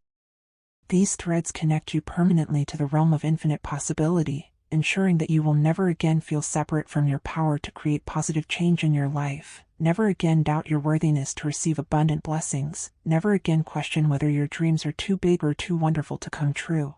These threads connect you permanently to the realm of infinite possibility, ensuring that you will never again feel separate from your power to create positive change in your life, never again doubt your worthiness to receive abundant blessings, never again question whether your dreams are too big or too wonderful to come true.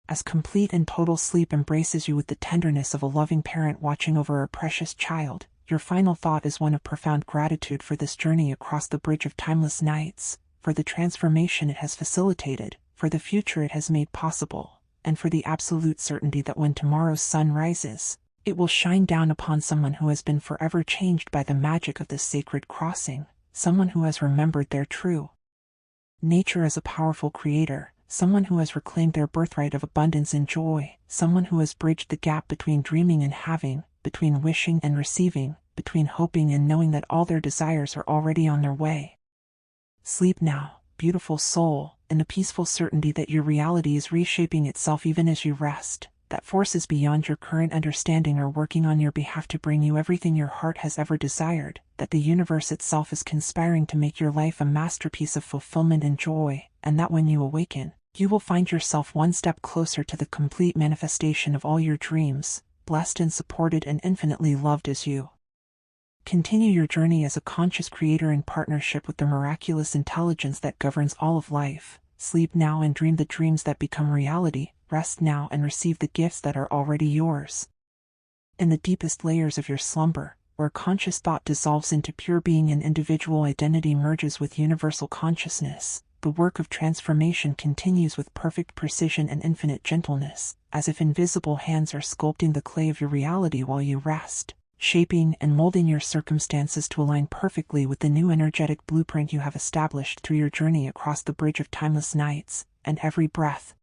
As complete and total sleep embraces you with the tenderness of a loving parent watching over a precious child, your final thought is one of profound gratitude for this journey across the bridge of timeless nights, for the transformation it has facilitated, for the future it has made possible, and for the absolute certainty that when tomorrow's sun rises, it will shine down upon someone who has been forever changed by the magic of this sacred crossing, someone who has remembered their true nature as a powerful creator, someone who has reclaimed their birthright of abundance and joy, someone who has bridged the gap between dreaming and having, between wishing and receiving, between hoping and knowing that all their desires are already on their way. Sleep now, beautiful soul, in the peaceful certainty that your reality is reshaping itself even as you rest, that forces beyond your current understanding are working on your behalf to bring you everything your heart has ever desired, that the universe itself is conspiring to make your life a masterpiece of fulfillment and joy, and that when you awaken, you will find yourself one step closer to the complete manifestation of all your dreams, blessed and supported and infinitely loved as you continue your journey as a conscious creator in partnership with the miraculous intelligence that governs all of life. Sleep now and dream the dreams that become reality, rest now and receive the gifts that are already yours. In the deepest layers of your slumber, where conscious thought dissolves into pure being and individual identity merges with universal consciousness, the work of transformation continues with perfect precision and infinite gentleness, as if invisible hands are sculpting the clay of your reality while you rest, shaping and molding your circumstances to align perfectly with the new energetic blueprint you have established through your journey across the bridge of timeless nights, and every breath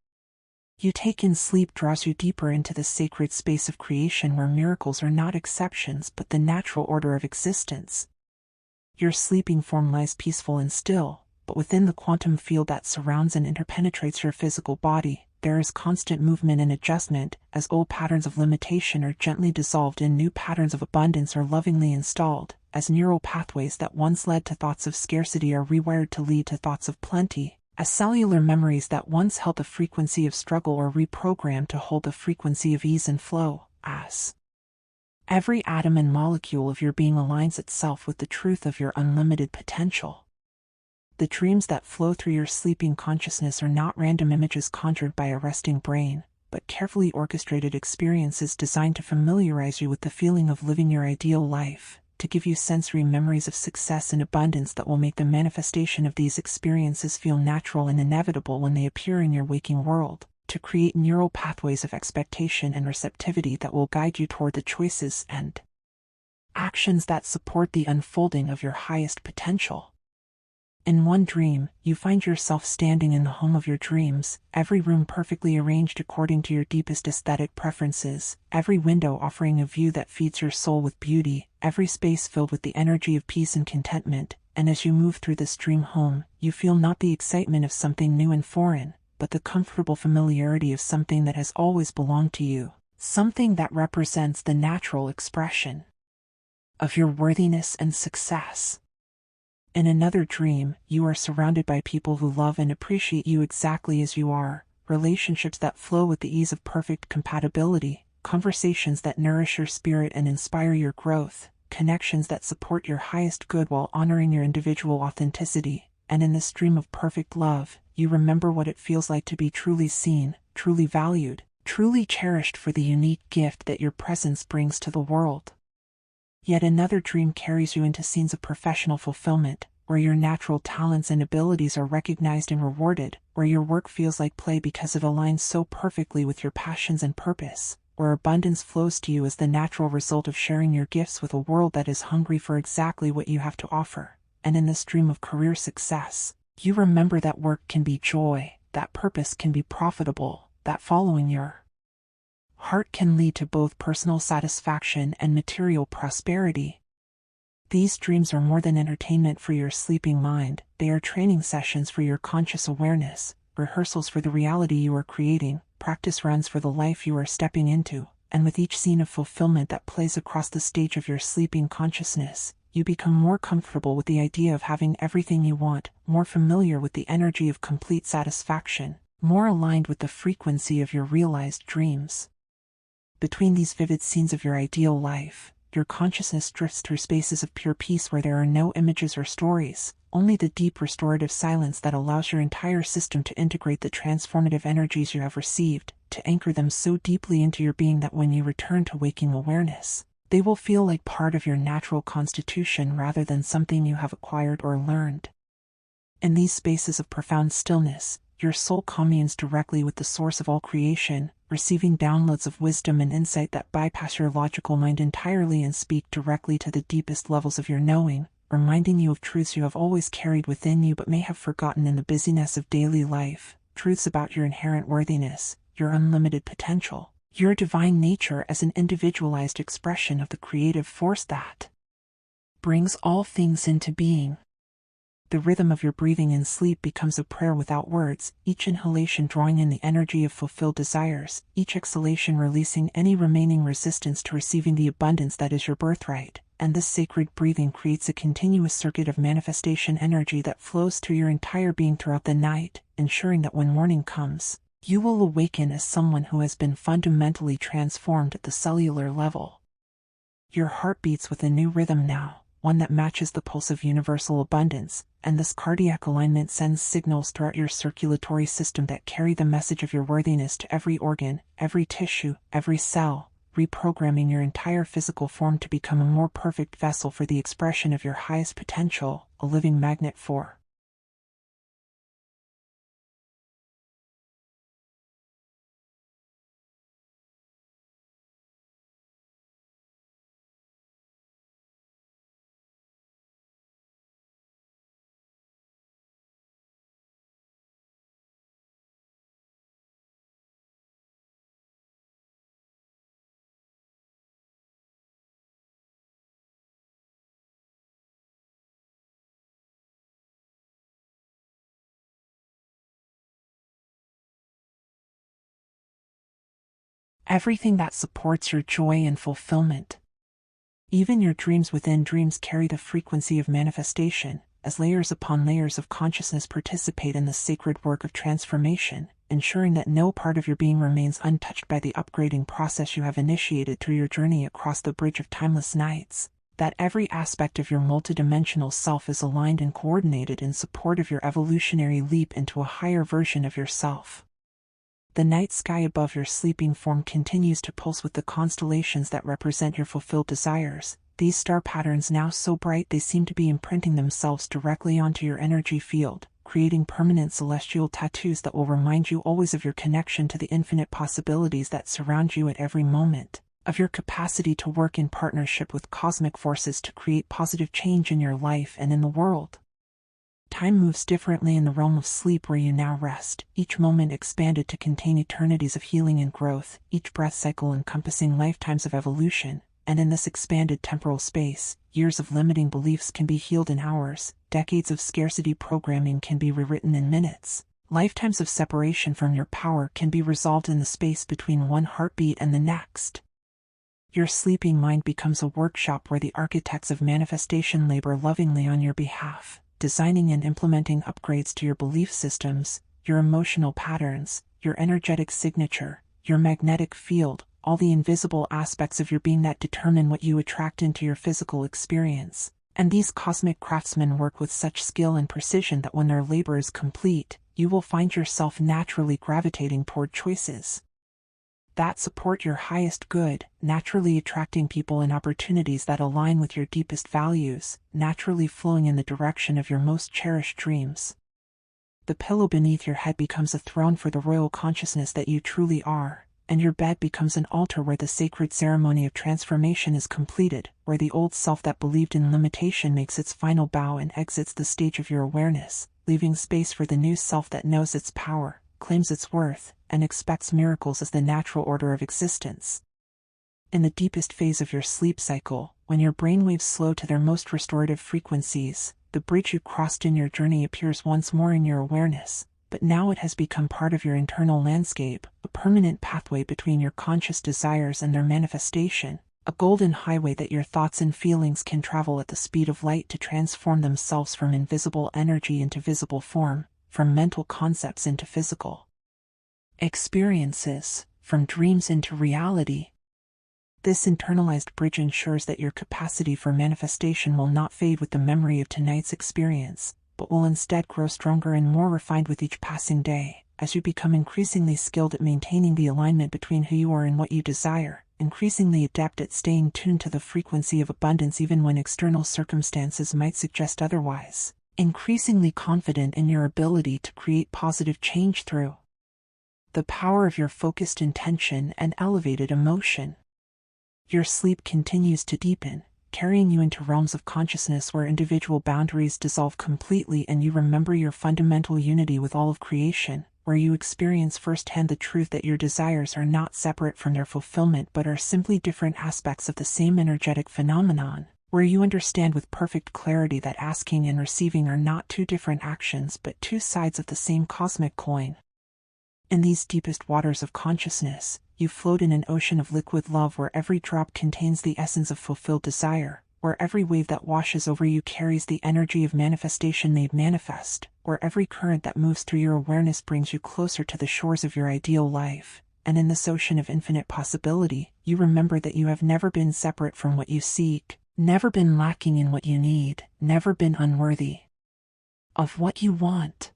You take in sleep draws you deeper into the sacred space of creation where miracles are not exceptions but the natural order of existence. Your sleeping form lies peaceful and still, but within the quantum field that surrounds and interpenetrates your physical body, there is constant movement and adjustment, as old patterns of limitation are gently dissolved and new patterns of abundance are lovingly installed, as neural pathways that once led to thoughts of scarcity are rewired to lead to thoughts of plenty, as cellular memories that once held the frequency of struggle are reprogrammed to hold the frequency of ease and flow, as every atom and molecule of your being aligns itself with the truth of your unlimited potential. The dreams that flow through your sleeping consciousness are not random images conjured by a resting brain, but carefully orchestrated experiences designed to familiarize you with the feeling of living your ideal life, to give you sensory memories of success and abundance that will make the manifestation of these experiences feel natural and inevitable when they appear in your waking world, to create neural pathways of expectation and receptivity that will guide you toward the choices and actions that support the unfolding of your highest potential. In one dream, you find yourself standing in the home of your dreams, every room perfectly arranged according to your deepest aesthetic preferences, every window offering a view that feeds your soul with beauty, every space filled with the energy of peace and contentment, and as you move through this dream home, you feel not the excitement of something new and foreign, but the comfortable familiarity of something that has always belonged to you, something that represents the natural expression of your worthiness and success. In another dream, you are surrounded by people who love and appreciate you exactly as you are, relationships that flow with the ease of perfect compatibility, conversations that nourish your spirit and inspire your growth, connections that support your highest good while honoring your individual authenticity, and in this stream of perfect love, you remember what it feels like to be truly seen, truly valued, truly cherished for the unique gift that your presence brings to the world. Yet another dream carries you into scenes of professional fulfillment, where your natural talents and abilities are recognized and rewarded, where your work feels like play because it aligns so perfectly with your passions and purpose, where abundance flows to you as the natural result of sharing your gifts with a world that is hungry for exactly what you have to offer. And in this dream of career success, you remember that work can be joy, that purpose can be profitable, that following your heart can lead to both personal satisfaction and material prosperity. These dreams are more than entertainment for your sleeping mind, they are training sessions for your conscious awareness, rehearsals for the reality you are creating, practice runs for the life you are stepping into, and with each scene of fulfillment that plays across the stage of your sleeping consciousness, you become more comfortable with the idea of having everything you want, more familiar with the energy of complete satisfaction, more aligned with the frequency of your realized dreams. Between these vivid scenes of your ideal life, your consciousness drifts through spaces of pure peace where there are no images or stories, only the deep restorative silence that allows your entire system to integrate the transformative energies you have received, to anchor them so deeply into your being that when you return to waking awareness, they will feel like part of your natural constitution rather than something you have acquired or learned. In these spaces of profound stillness, your soul communes directly with the source of all creation, receiving downloads of wisdom and insight that bypass your logical mind entirely and speak directly to the deepest levels of your knowing, reminding you of truths you have always carried within you but may have forgotten in the busyness of daily life, truths about your inherent worthiness, your unlimited potential, your divine nature as an individualized expression of the creative force that brings all things into being. The rhythm of your breathing in sleep becomes a prayer without words, each inhalation drawing in the energy of fulfilled desires, each exhalation releasing any remaining resistance to receiving the abundance that is your birthright, and this sacred breathing creates a continuous circuit of manifestation energy that flows through your entire being throughout the night, ensuring that when morning comes, you will awaken as someone who has been fundamentally transformed at the cellular level. Your heart beats with a new rhythm now, one that matches the pulse of universal abundance, and this cardiac alignment sends signals throughout your circulatory system that carry the message of your worthiness to every organ, every tissue, every cell, reprogramming your entire physical form to become a more perfect vessel for the expression of your highest potential, a living magnet for everything that supports your joy and fulfillment. Even your dreams within dreams carry the frequency of manifestation, as layers upon layers of consciousness participate in the sacred work of transformation, ensuring that no part of your being remains untouched by the upgrading process you have initiated through your journey across the bridge of timeless nights, that every aspect of your multidimensional self is aligned and coordinated in support of your evolutionary leap into a higher version of yourself. The night sky above your sleeping form continues to pulse with the constellations that represent your fulfilled desires, these star patterns now so bright they seem to be imprinting themselves directly onto your energy field, creating permanent celestial tattoos that will remind you always of your connection to the infinite possibilities that surround you at every moment, of your capacity to work in partnership with cosmic forces to create positive change in your life and in the world. Time moves differently in the realm of sleep where you now rest, each moment expanded to contain eternities of healing and growth, each breath cycle encompassing lifetimes of evolution, and in this expanded temporal space, years of limiting beliefs can be healed in hours, decades of scarcity programming can be rewritten in minutes, lifetimes of separation from your power can be resolved in the space between one heartbeat and the next. Your sleeping mind becomes a workshop where the architects of manifestation labor lovingly on your behalf, designing and implementing upgrades to your belief systems, your emotional patterns, your energetic signature, your magnetic field, all the invisible aspects of your being that determine what you attract into your physical experience. And these cosmic craftsmen work with such skill and precision that when their labor is complete, you will find yourself naturally gravitating toward choices that support your highest good, naturally attracting people and opportunities that align with your deepest values, naturally flowing in the direction of your most cherished dreams. The pillow beneath your head becomes a throne for the royal consciousness that you truly are, and your bed becomes an altar where the sacred ceremony of transformation is completed, where the old self that believed in limitation makes its final bow and exits the stage of your awareness, leaving space for the new self that knows its power, claims its worth, and expects miracles as the natural order of existence. In the deepest phase of your sleep cycle, when your brainwaves slow to their most restorative frequencies, the bridge you crossed in your journey appears once more in your awareness, but now it has become part of your internal landscape, a permanent pathway between your conscious desires and their manifestation, a golden highway that your thoughts and feelings can travel at the speed of light to transform themselves from invisible energy into visible form, from mental concepts into physical experiences, from dreams into reality. This internalized bridge ensures that your capacity for manifestation will not fade with the memory of tonight's experience, but will instead grow stronger and more refined with each passing day, as you become increasingly skilled at maintaining the alignment between who you are and what you desire, increasingly adept at staying tuned to the frequency of abundance even when external circumstances might suggest otherwise, increasingly confident in your ability to create positive change through the power of your focused intention and elevated emotion. Your sleep continues to deepen, carrying you into realms of consciousness where individual boundaries dissolve completely and you remember your fundamental unity with all of creation, where you experience firsthand the truth that your desires are not separate from their fulfillment but are simply different aspects of the same energetic phenomenon, where you understand with perfect clarity that asking and receiving are not two different actions but two sides of the same cosmic coin. In these deepest waters of consciousness, you float in an ocean of liquid love where every drop contains the essence of fulfilled desire, where every wave that washes over you carries the energy of manifestation made manifest, where every current that moves through your awareness brings you closer to the shores of your ideal life, and in this ocean of infinite possibility, you remember that you have never been separate from what you seek, never been lacking in what you need, never been unworthy of what you want.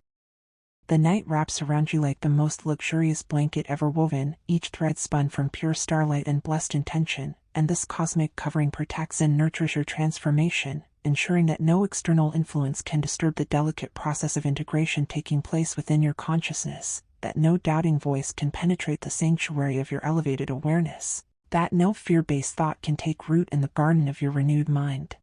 The night wraps around you like the most luxurious blanket ever woven, each thread spun from pure starlight and blessed intention, and this cosmic covering protects and nurtures your transformation, ensuring that no external influence can disturb the delicate process of integration taking place within your consciousness, that no doubting voice can penetrate the sanctuary of your elevated awareness, that no fear-based thought can take root in the garden of your renewed mind.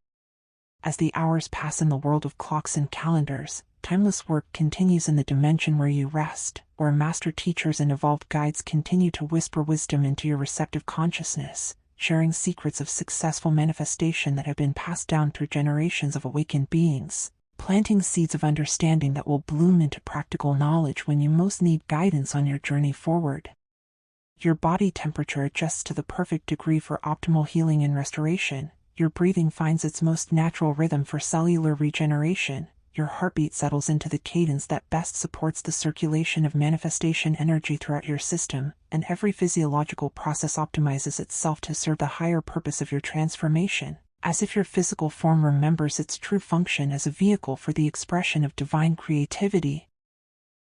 As the hours pass in the world of clocks and calendars, timeless work continues in the dimension where you rest, where master teachers and evolved guides continue to whisper wisdom into your receptive consciousness, sharing secrets of successful manifestation that have been passed down through generations of awakened beings, planting seeds of understanding that will bloom into practical knowledge when you most need guidance on your journey forward. Your body temperature adjusts to the perfect degree for optimal healing and restoration. Your breathing finds its most natural rhythm for cellular regeneration. Your heartbeat settles into the cadence that best supports the circulation of manifestation energy throughout your system, and every physiological process optimizes itself to serve the higher purpose of your transformation, as if your physical form remembers its true function as a vehicle for the expression of divine creativity.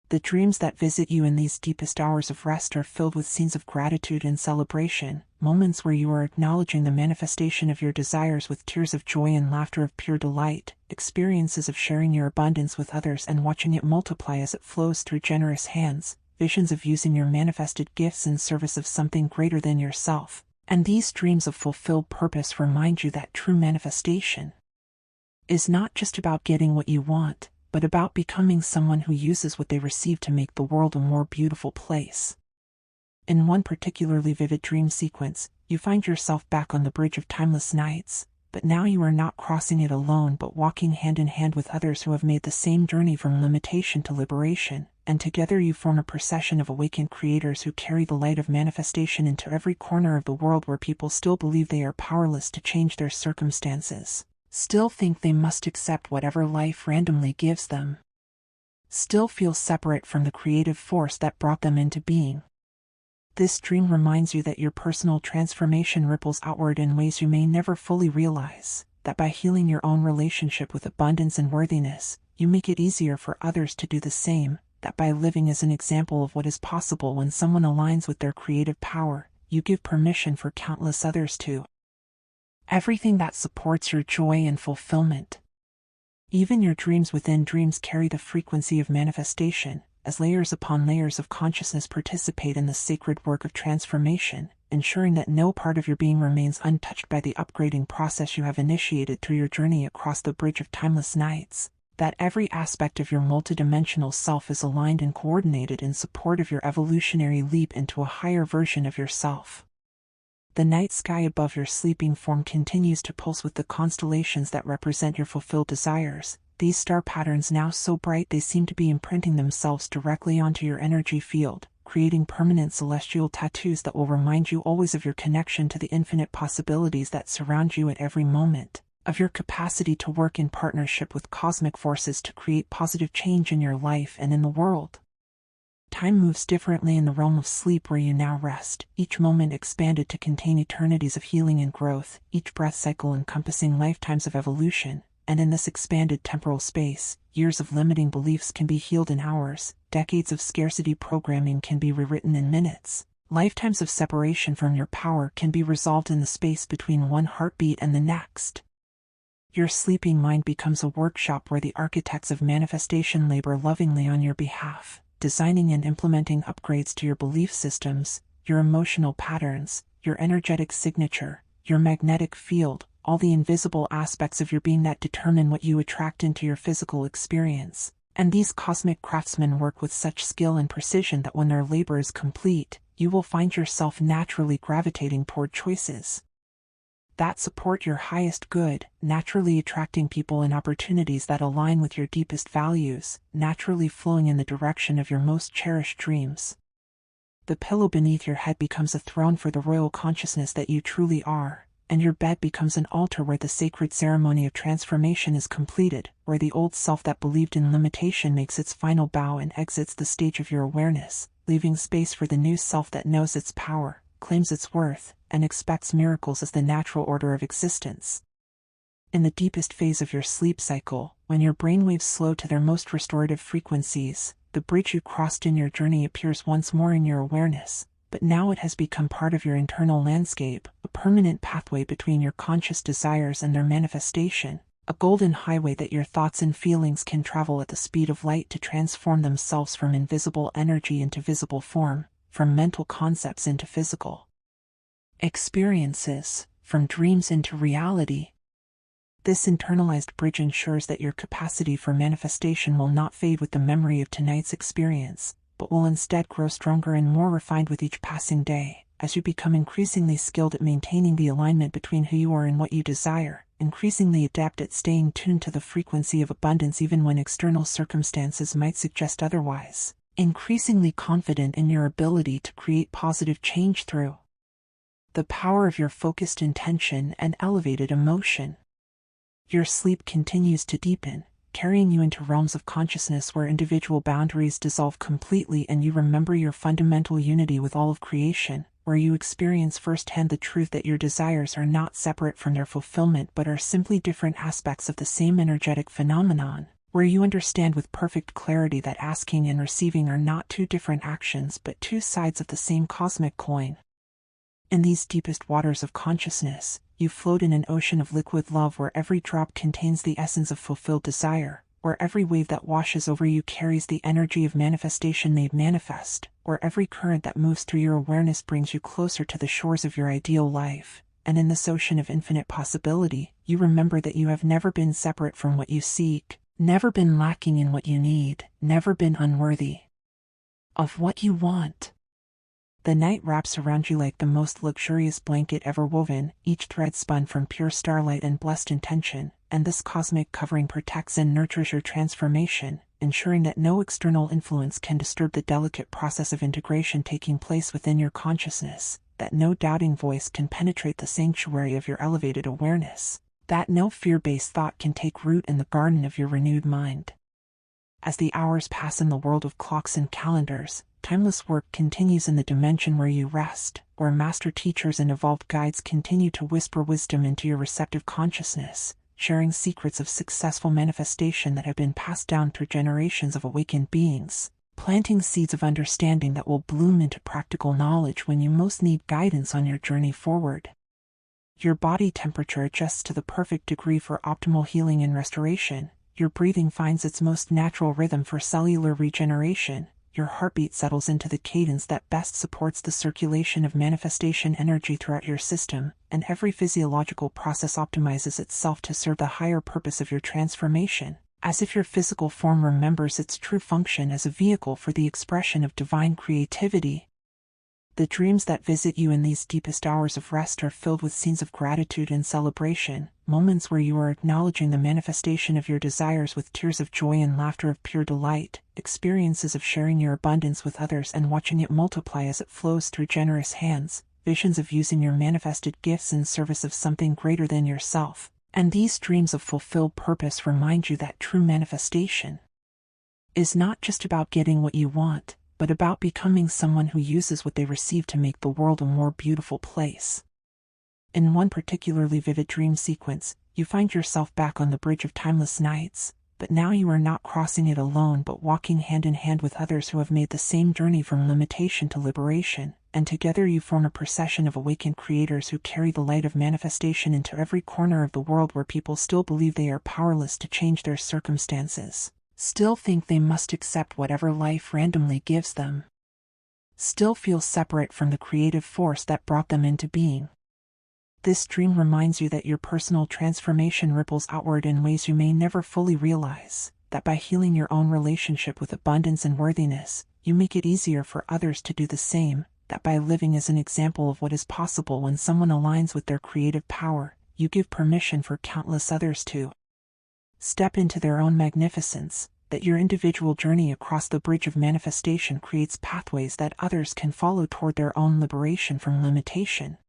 The dreams that visit you in these deepest hours of rest are filled with scenes of gratitude and celebration, moments where you are acknowledging the manifestation of your desires with tears of joy and laughter of pure delight, experiences of sharing your abundance with others and watching it multiply as it flows through generous hands, visions of using your manifested gifts in service of something greater than yourself. And these dreams of fulfilled purpose remind you that true manifestation is not just about getting what you want, but about becoming someone who uses what they receive to make the world a more beautiful place. In one particularly vivid dream sequence, you find yourself back on the bridge of timeless nights, but now you are not crossing it alone but walking hand in hand with others who have made the same journey from limitation to liberation, and together you form a procession of awakened creators who carry the light of manifestation into every corner of the world where people still believe they are powerless to change their circumstances, still think they must accept whatever life randomly gives them, still feel separate from the creative force that brought them into being. This dream reminds you that your personal transformation ripples outward in ways you may never fully realize, that by healing your own relationship with abundance and worthiness, you make it easier for others to do the same, that by living as an example of what is possible when someone aligns with their creative power, you give permission for countless others to. Everything that supports your joy and fulfillment. Even your dreams within dreams carry the frequency of manifestation, as layers upon layers of consciousness participate in the sacred work of transformation, ensuring that no part of your being remains untouched by the upgrading process you have initiated through your journey across the bridge of timeless nights, that every aspect of your multidimensional self is aligned and coordinated in support of your evolutionary leap into a higher version of yourself. The night sky above your sleeping form continues to pulse with the constellations that represent your fulfilled desires, these star patterns now so bright they seem to be imprinting themselves directly onto your energy field, creating permanent celestial tattoos that will remind you always of your connection to the infinite possibilities that surround you at every moment, of your capacity to work in partnership with cosmic forces to create positive change in your life and in the world. Time moves differently in the realm of sleep where you now rest, each moment expanded to contain eternities of healing and growth, each breath cycle encompassing lifetimes of evolution, and in this expanded temporal space, years of limiting beliefs can be healed in hours, decades of scarcity programming can be rewritten in minutes, lifetimes of separation from your power can be resolved in the space between one heartbeat and the next. Your sleeping mind becomes a workshop where the architects of manifestation labor lovingly on your behalf, designing and implementing upgrades to your belief systems, your emotional patterns, your energetic signature, your magnetic field, all the invisible aspects of your being that determine what you attract into your physical experience. And these cosmic craftsmen work with such skill and precision that when their labor is complete, you will find yourself naturally gravitating toward choices that support your highest good, naturally attracting people and opportunities that align with your deepest values, naturally flowing in the direction of your most cherished dreams. The pillow beneath your head becomes a throne for the royal consciousness that you truly are, and your bed becomes an altar where the sacred ceremony of transformation is completed, where the old self that believed in limitation makes its final bow and exits the stage of your awareness, leaving space for the new self that knows its power, claims its worth, and expects miracles as the natural order of existence. In the deepest phase of your sleep cycle, when your brainwaves slow to their most restorative frequencies, the bridge you crossed in your journey appears once more in your awareness, but now it has become part of your internal landscape, a permanent pathway between your conscious desires and their manifestation, a golden highway that your thoughts and feelings can travel at the speed of light to transform themselves from invisible energy into visible form, from mental concepts into physical experiences, from dreams into reality. This internalized bridge ensures that your capacity for manifestation will not fade with the memory of tonight's experience, but will instead grow stronger and more refined with each passing day, as you become increasingly skilled at maintaining the alignment between who you are and what you desire, increasingly adept at staying tuned to the frequency of abundance even when external circumstances might suggest otherwise, increasingly confident in your ability to create positive change through the power of your focused intention and elevated emotion. Your sleep continues to deepen, carrying you into realms of consciousness where individual boundaries dissolve completely and you remember your fundamental unity with all of creation, where you experience firsthand the truth that your desires are not separate from their fulfillment but are simply different aspects of the same energetic phenomenon, where you understand with perfect clarity that asking and receiving are not two different actions but two sides of the same cosmic coin. In these deepest waters of consciousness, you float in an ocean of liquid love where every drop contains the essence of fulfilled desire, where every wave that washes over you carries the energy of manifestation made manifest, where every current that moves through your awareness brings you closer to the shores of your ideal life. And in this ocean of infinite possibility, you remember that you have never been separate from what you seek, never been lacking in what you need, never been unworthy of what you want. The night wraps around you like the most luxurious blanket ever woven, each thread spun from pure starlight and blessed intention, and this cosmic covering protects and nurtures your transformation, ensuring that no external influence can disturb the delicate process of integration taking place within your consciousness, that no doubting voice can penetrate the sanctuary of your elevated awareness, that no fear-based thought can take root in the garden of your renewed mind. As the hours pass in the world of clocks and calendars, timeless work continues in the dimension where you rest, where master teachers and evolved guides continue to whisper wisdom into your receptive consciousness, sharing secrets of successful manifestation that have been passed down through generations of awakened beings, planting seeds of understanding that will bloom into practical knowledge when you most need guidance on your journey forward. Your body temperature adjusts to the perfect degree for optimal healing and restoration. Your breathing finds its most natural rhythm for cellular regeneration. Your heartbeat settles into the cadence that best supports the circulation of manifestation energy throughout your system, and every physiological process optimizes itself to serve the higher purpose of your transformation, as if your physical form remembers its true function as a vehicle for the expression of divine creativity. The dreams that visit you in these deepest hours of rest are filled with scenes of gratitude and celebration, moments where you are acknowledging the manifestation of your desires with tears of joy and laughter of pure delight, experiences of sharing your abundance with others and watching it multiply as it flows through generous hands, visions of using your manifested gifts in service of something greater than yourself. And these dreams of fulfilled purpose remind you that true manifestation is not just about getting what you want, but about becoming someone who uses what they receive to make the world a more beautiful place. In one particularly vivid dream sequence, you find yourself back on the bridge of timeless nights, but now you are not crossing it alone but walking hand in hand with others who have made the same journey from limitation to liberation, and together you form a procession of awakened creators who carry the light of manifestation into every corner of the world where people still believe they are powerless to change their circumstances, still think they must accept whatever life randomly gives them, still feel separate from the creative force that brought them into being. This dream reminds you that your personal transformation ripples outward in ways you may never fully realize, that by healing your own relationship with abundance and worthiness, you make it easier for others to do the same, that by living as an example of what is possible when someone aligns with their creative power, you give permission for countless others to step into their own magnificence, that your individual journey across the bridge of manifestation creates pathways that others can follow toward their own liberation from limitation.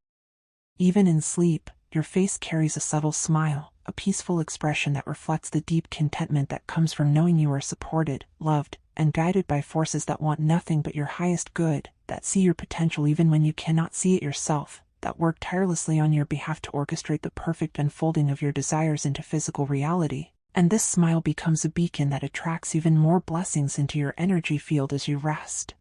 Even in sleep, your face carries a subtle smile, a peaceful expression that reflects the deep contentment that comes from knowing you are supported, loved, and guided by forces that want nothing but your highest good, that see your potential even when you cannot see it yourself, that work tirelessly on your behalf to orchestrate the perfect unfolding of your desires into physical reality. And this smile becomes a beacon that attracts even more blessings into your energy field as you rest.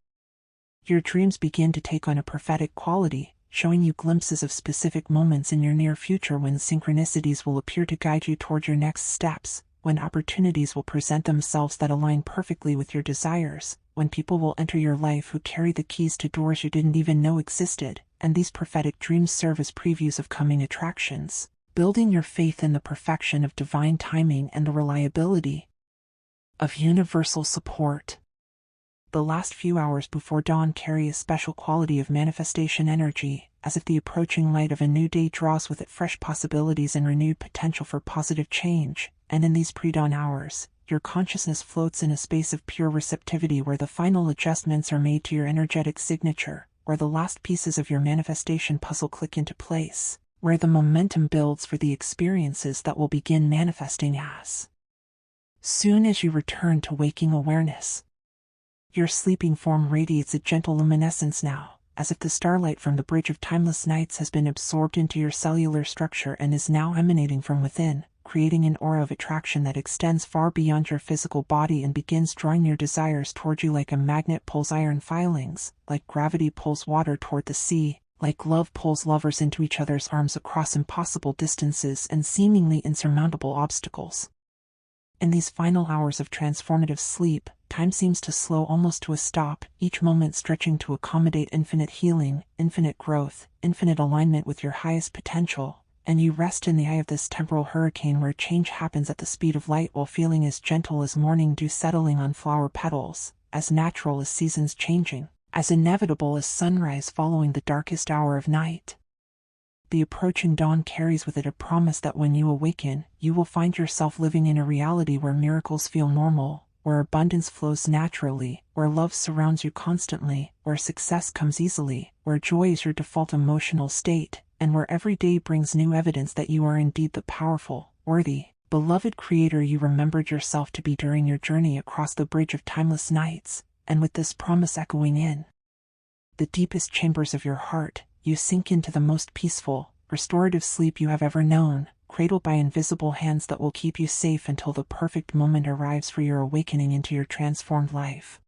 Your dreams begin to take on a prophetic quality, showing you glimpses of specific moments in your near future when synchronicities will appear to guide you toward your next steps, when opportunities will present themselves that align perfectly with your desires, when people will enter your life who carry the keys to doors you didn't even know existed, and these prophetic dreams serve as previews of coming attractions, building your faith in the perfection of divine timing and the reliability of universal support. The last few hours before dawn carry a special quality of manifestation energy, as if the approaching light of a new day draws with it fresh possibilities and renewed potential for positive change, and in these pre-dawn hours, your consciousness floats in a space of pure receptivity where the final adjustments are made to your energetic signature, where the last pieces of your manifestation puzzle click into place, where the momentum builds for the experiences that will begin manifesting as soon as you return to waking awareness. Your sleeping form radiates a gentle luminescence now, as if the starlight from the bridge of timeless nights has been absorbed into your cellular structure and is now emanating from within, creating an aura of attraction that extends far beyond your physical body and begins drawing your desires toward you like a magnet pulls iron filings, like gravity pulls water toward the sea, like love pulls lovers into each other's arms across impossible distances and seemingly insurmountable obstacles. In these final hours of transformative sleep, time seems to slow almost to a stop, each moment stretching to accommodate infinite healing, infinite growth, infinite alignment with your highest potential, and you rest in the eye of this temporal hurricane where change happens at the speed of light while feeling as gentle as morning dew settling on flower petals, as natural as seasons changing, as inevitable as sunrise following the darkest hour of night. The approaching dawn carries with it a promise that when you awaken, you will find yourself living in a reality where miracles feel normal, where abundance flows naturally, where love surrounds you constantly, where success comes easily, where joy is your default emotional state, and where every day brings new evidence that you are indeed the powerful, worthy, beloved creator you remembered yourself to be during your journey across the bridge of timeless nights. And with this promise echoing in the deepest chambers of your heart, you sink into the most peaceful, restorative sleep you have ever known, cradled by invisible hands that will keep you safe until the perfect moment arrives for your awakening into your transformed life.